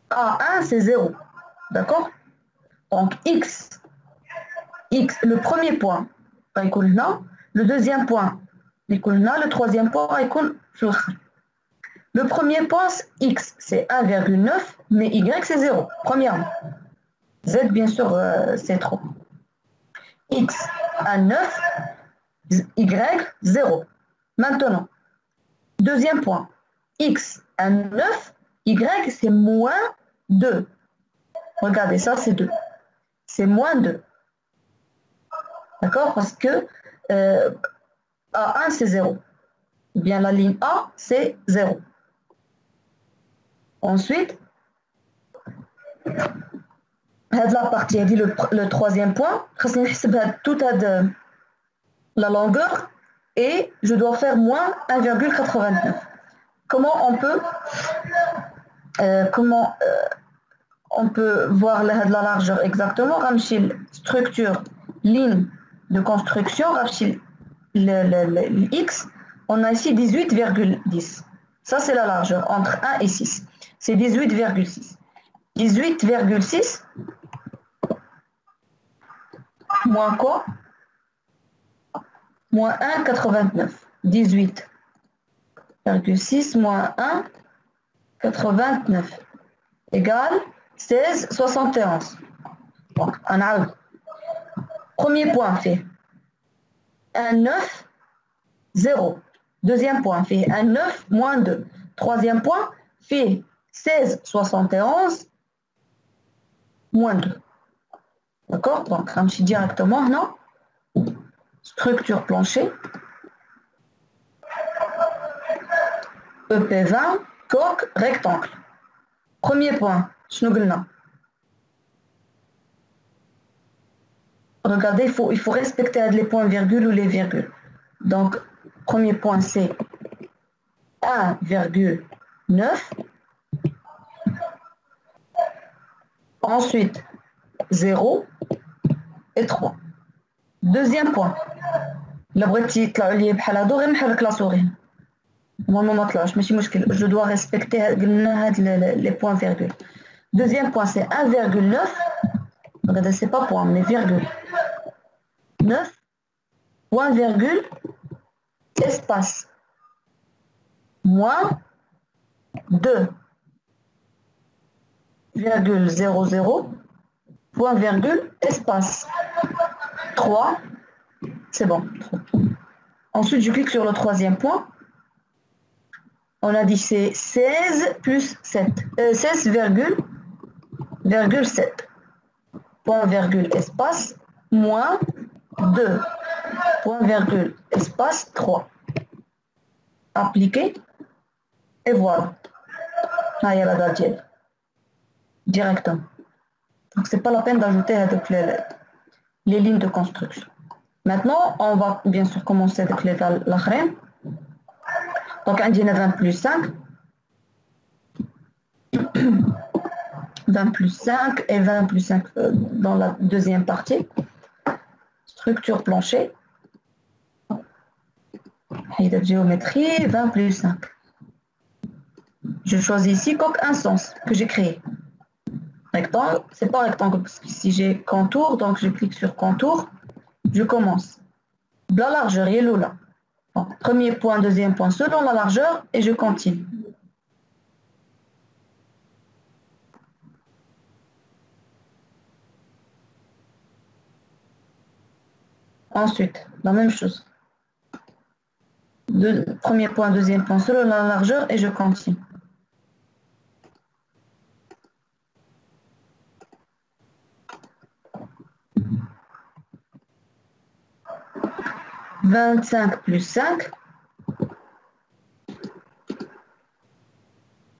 A1, c'est 0. D'accord? Donc, X, le premier point, le deuxième point, le troisième point, le premier point, X, c'est 1,9, mais Y, c'est 0, premièrement. Z, bien sûr, c'est trop. X, 1,9, Y, 0. Maintenant, deuxième point, X, 1,9, Y, c'est moins 2. Regardez, ça, c'est 2. C'est moins 2. D'accord? Parce que A1, c'est 0. Ou bien la ligne A, c'est 0. Ensuite, la partie, le troisième point, toute la longueur et je dois faire moins 1,89. Comment on peut voir la largeur exactement? Structure, ligne de construction, le X, on a ici 18,10. Ça, c'est la largeur entre 1 et 6. C'est 18,6. 18,6 moins quoi? Moins 1,89. 18,6 moins 1,89 égale 16,71. Donc, on a premier point fait 1,9, 0. Deuxième point fait 1,9 moins 2. Troisième point fait 16,71 moins 2. D'accord? Donc, on va directement, non? Structure plancher. EP20, coque, rectangle. Premier point, regardez, il faut respecter les points virgules ou les virgules. Donc, premier point, c'est 1,9. Ensuite, 0 et 3. Deuxième point. La souris. Je dois respecter les points virgules. Deuxième point, c'est 1,9. Regardez, c'est pas point, mais virgule. 9, point virgule, espace. Moins 2,00, point virgule, espace. 3, c'est bon. Ensuite, je clique sur le troisième point. On a dit c'est 16 plus 7. 16,7. Point virgule espace moins 2. Point virgule espace 3. Appliquer. Et voilà. Là, il y a la date directement. Donc, c'est pas la peine d'ajouter les lignes de construction. Maintenant, on va bien sûr commencer avec les l'achrin. Donc, on dit 20 plus 5. 20 plus 5 et 20 plus 5 dans la deuxième partie. Structure plancher. De géométrie, 20 plus 5. Je choisis ici coque un sens que j'ai créé. Rectangle, c'est pas rectangle parce que si j'ai contour, donc je clique sur contour, je commence. La largeur, il est là. Bon, premier point, deuxième point, selon la largeur et je continue. Ensuite, la même chose. Premier point, deuxième point, selon la largeur et je continue. « 25 plus 5.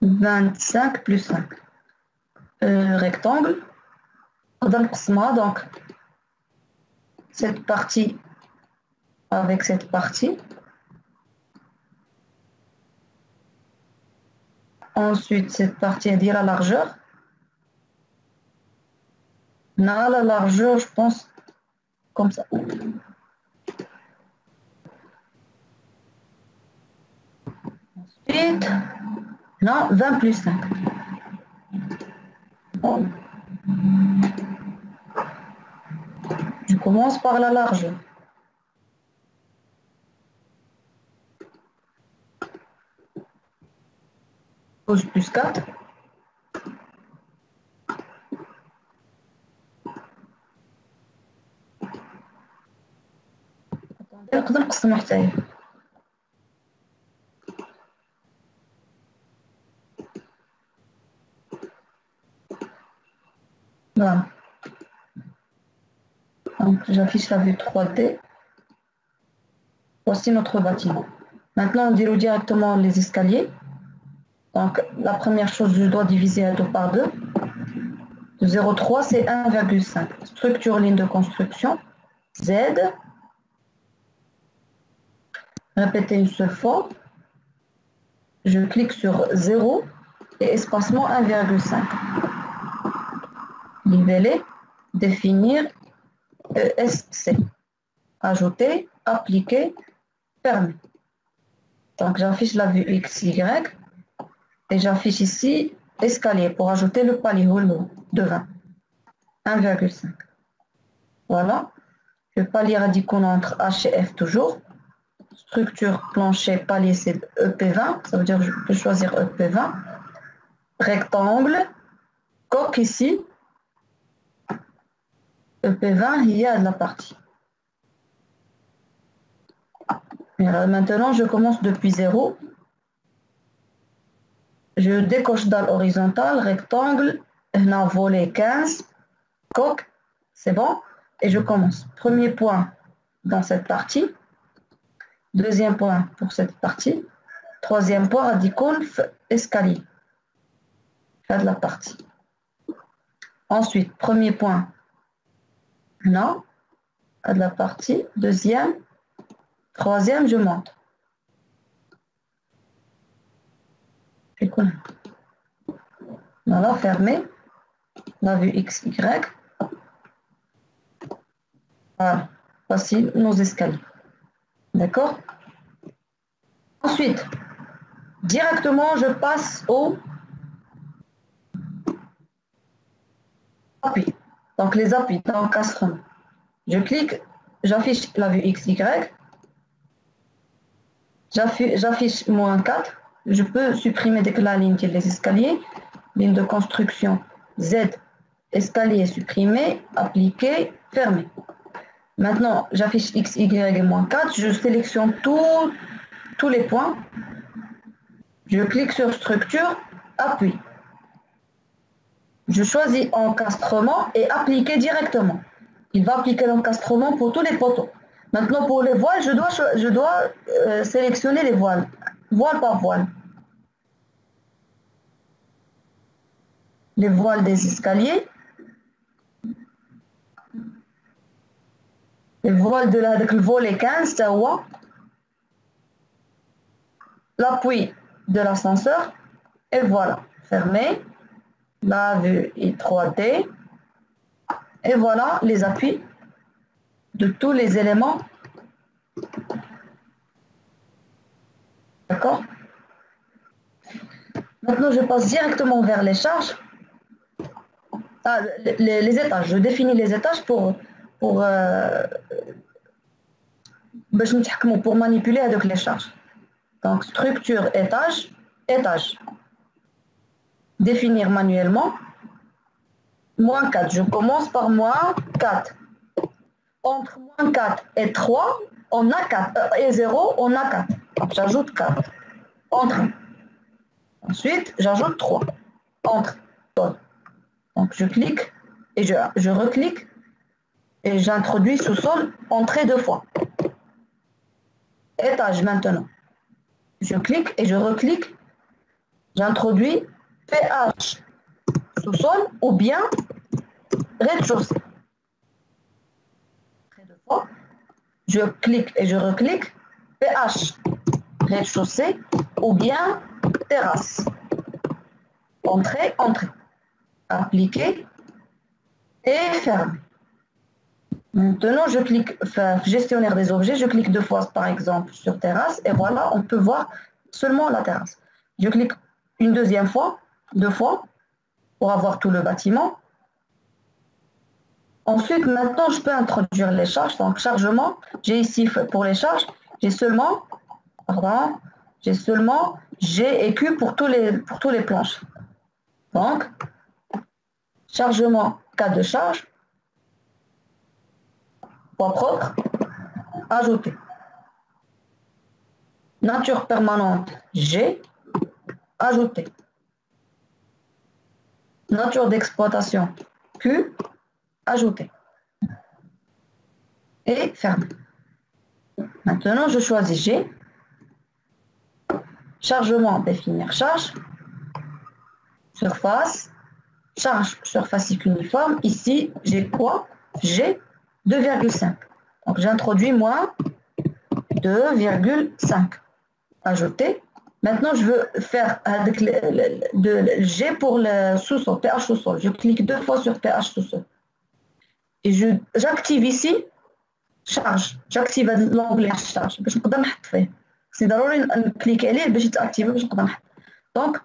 25 plus 5. Rectangle. Donc, cette partie avec cette partie. Ensuite, cette partie est dire la largeur. Non, la largeur, je pense, comme ça. Ensuite, non, 20 plus 5. Bon. Je commence par la largeur. Pose plus 4. نقدر نقسم حتى Donc, j'affiche la vue 3D. Voici notre bâtiment. Maintenant, on déroule directement les escaliers. Donc, la première chose, je dois diviser 2 par 2. 0,3, c'est 1,5. Structure ligne de construction. Z. Répétez une seule fois. Je clique sur 0 et espacement 1,5. Niveler, définir, ESC. Ajouter, appliquer, fermer. Donc j'affiche la vue XY et j'affiche ici escalier pour ajouter le palier de 20. 1,5. Voilà. Le palier radicaux entre H et F toujours. Structure plancher palier c'est EP20. Ça veut dire que je peux choisir EP20. Rectangle. Coque ici. EP20, il y a de la partie. Et maintenant, je commence depuis 0. Je décoche dalle horizontale, rectangle, volet 15, coque, c'est bon. Et je commence. Premier point dans cette partie. Deuxième point pour cette partie. Troisième point, radiconf, escalier. Faire de la partie. Ensuite, premier point. Non, à de la partie. Deuxième. Troisième, je monte. Voilà, fermé. La vue XY. Voilà. Voici nos escaliers. D'accord? Ensuite, directement, je passe au appui. Donc, les appuis dans l'encastrement. Je clique, j'affiche la vue XY. J'affiche -4. Je peux supprimer dès que la ligne des escaliers. Ligne de construction Z, escalier supprimé, appliqué, fermé. Maintenant, j'affiche X, Y et -4. Je sélectionne tous les points. Je clique sur structure, appui. Je choisis encastrement et appliquer directement. Il va appliquer l'encastrement pour tous les poteaux. Maintenant, pour les voiles, je dois sélectionner les voiles, voile par voile. Les voiles des escaliers. Les voiles de le volet 15, c'est l'appui de l'ascenseur. Et voilà, fermé. La vue est 3D. Et voilà les appuis de tous les éléments. D'accord? Maintenant, je passe directement vers les charges. Ah, les étages. Je définis les étages pour manipuler avec les charges. Donc, structure, étage, étage. Définir manuellement. -4. Je commence par -4. Entre -4 et 3, on a 4. Et 0, on a 4. Donc, j'ajoute 4. Entre. Ensuite, j'ajoute 3. Entre. Donc, je clique et je reclique et j'introduis sous-sol entrée 2 fois. Étage maintenant. Je clique et je reclique. J'introduis PH sous-sol ou bien rez-de-chaussée. Je clique et je reclique. PH rez-de-chaussée ou bien terrasse. Entrée, entrée. Appliquer et fermer. Maintenant, je clique gestionnaire des objets. Je clique 2 fois, par exemple, sur terrasse. Et voilà, on peut voir seulement la terrasse. Je clique une deuxième fois, 2 fois, pour avoir tout le bâtiment. Ensuite, maintenant, je peux introduire les charges. Donc, chargement, j'ai ici, pour les charges, j'ai seulement G et Q pour tous les planches. Donc, chargement, cas de charge, poids propre, ajouter. Nature permanente, G, ajouter. Nature d'exploitation, Q, ajouter. et fermé. Maintenant, je choisis G. Chargement, définir charge. Surface. Charge surfacique uniforme. Ici, j'ai quoi? J'ai 2,5. Donc, j'introduis moins 2,5. Ajouter. Maintenant, je veux faire avec G pour le sous-sol, pH sous-sol. Je clique 2 fois sur pH sous-sol. Et j'active ici charge. J'active l'onglet charge. باش نقدر نحط فيه. C'est ضروري نكليك عليه باش يتاكتيفي باش نقدر نحط. Donc,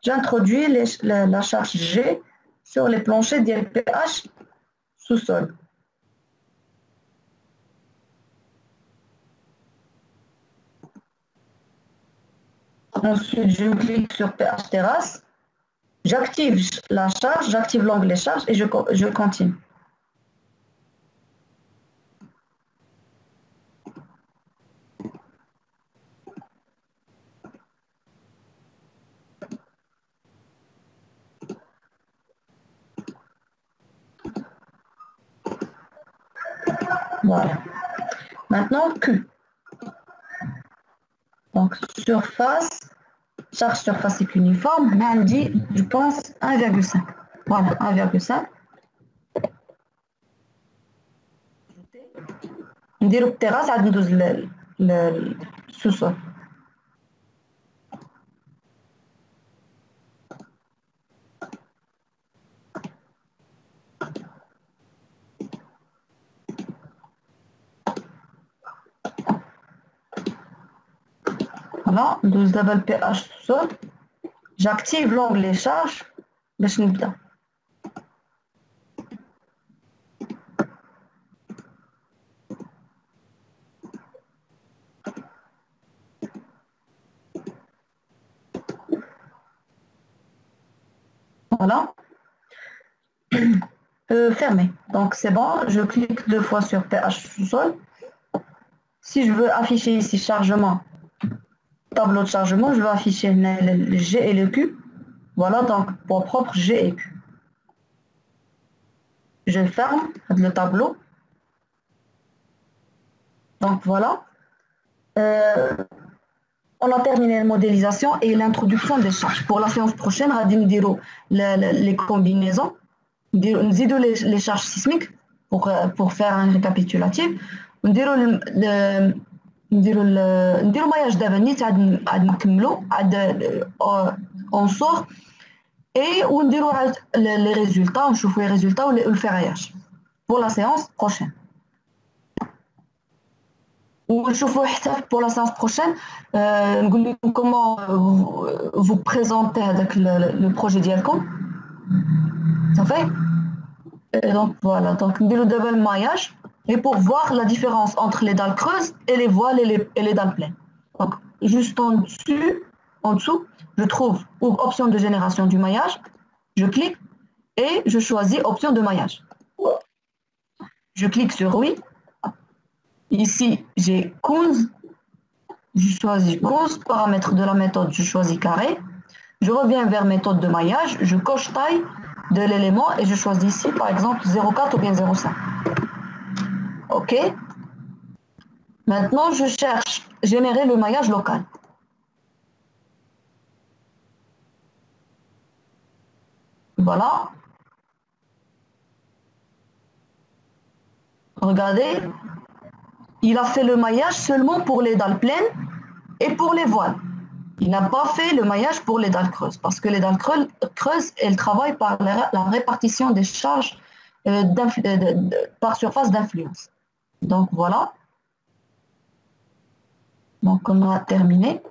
j'introduis la charge G sur les planchers ديال pH sous-sol. Ensuite, je clique sur pH terrasse. J'active la charge, j'active l'onglet charge et je continue. Voilà. Maintenant, Q. Donc, surface, charge surfacique uniforme, on dit, je pense, 1,5. Voilà, 1,5. On dit le terrasse, on dit le sous-sol. Voilà, ندوز دابا pH sous-sol. J'active l'onglet charge باش نبدا. Voilà. Fermé. Donc c'est bon, je clique 2 fois sur pH sous-sol. Si je veux afficher ici chargement, tableau de chargement, je vais afficher le G et le Q. Voilà, donc pour propre G et Q. Je ferme le tableau. Donc voilà. On a terminé la modélisation et l'introduction des charges. Pour la séance prochaine, on va dire les combinaisons, les charges sismiques pour faire un récapitulatif. On dire نديرو ماياج دابا نيت عاد نكملو عاد اون سور اي ونديرو عاد لي ريزولطا ونشوفو لي ريزولطا والفراياج pour la séance prochaine. ونشوفو حتى pour la séance prochaine نقول لكم comment vous présenter هذاك le projet ديالكم. صافي. Donc voilà, donc نديرو دابا الماياج. Et pour voir la différence entre les dalles creuses et les voiles et les dalles pleines. Donc, juste en dessous, je trouve option de génération du maillage. Je clique et je choisis option de maillage. Je clique sur oui. Ici, j'ai Kunz. Je choisis Kunz. Paramètres de la méthode, je choisis carré. Je reviens vers méthode de maillage. Je coche taille de l'élément et je choisis ici, par exemple, 0,4 ou bien 0,5. OK. Maintenant, je cherche générer le maillage local. Voilà. Regardez, il a fait le maillage seulement pour les dalles pleines et pour les voiles. Il n'a pas fait le maillage pour les dalles creuses parce que les dalles creuses, elles travaillent par la répartition des charges par surface d'influence. Donc voilà. Donc on a terminé.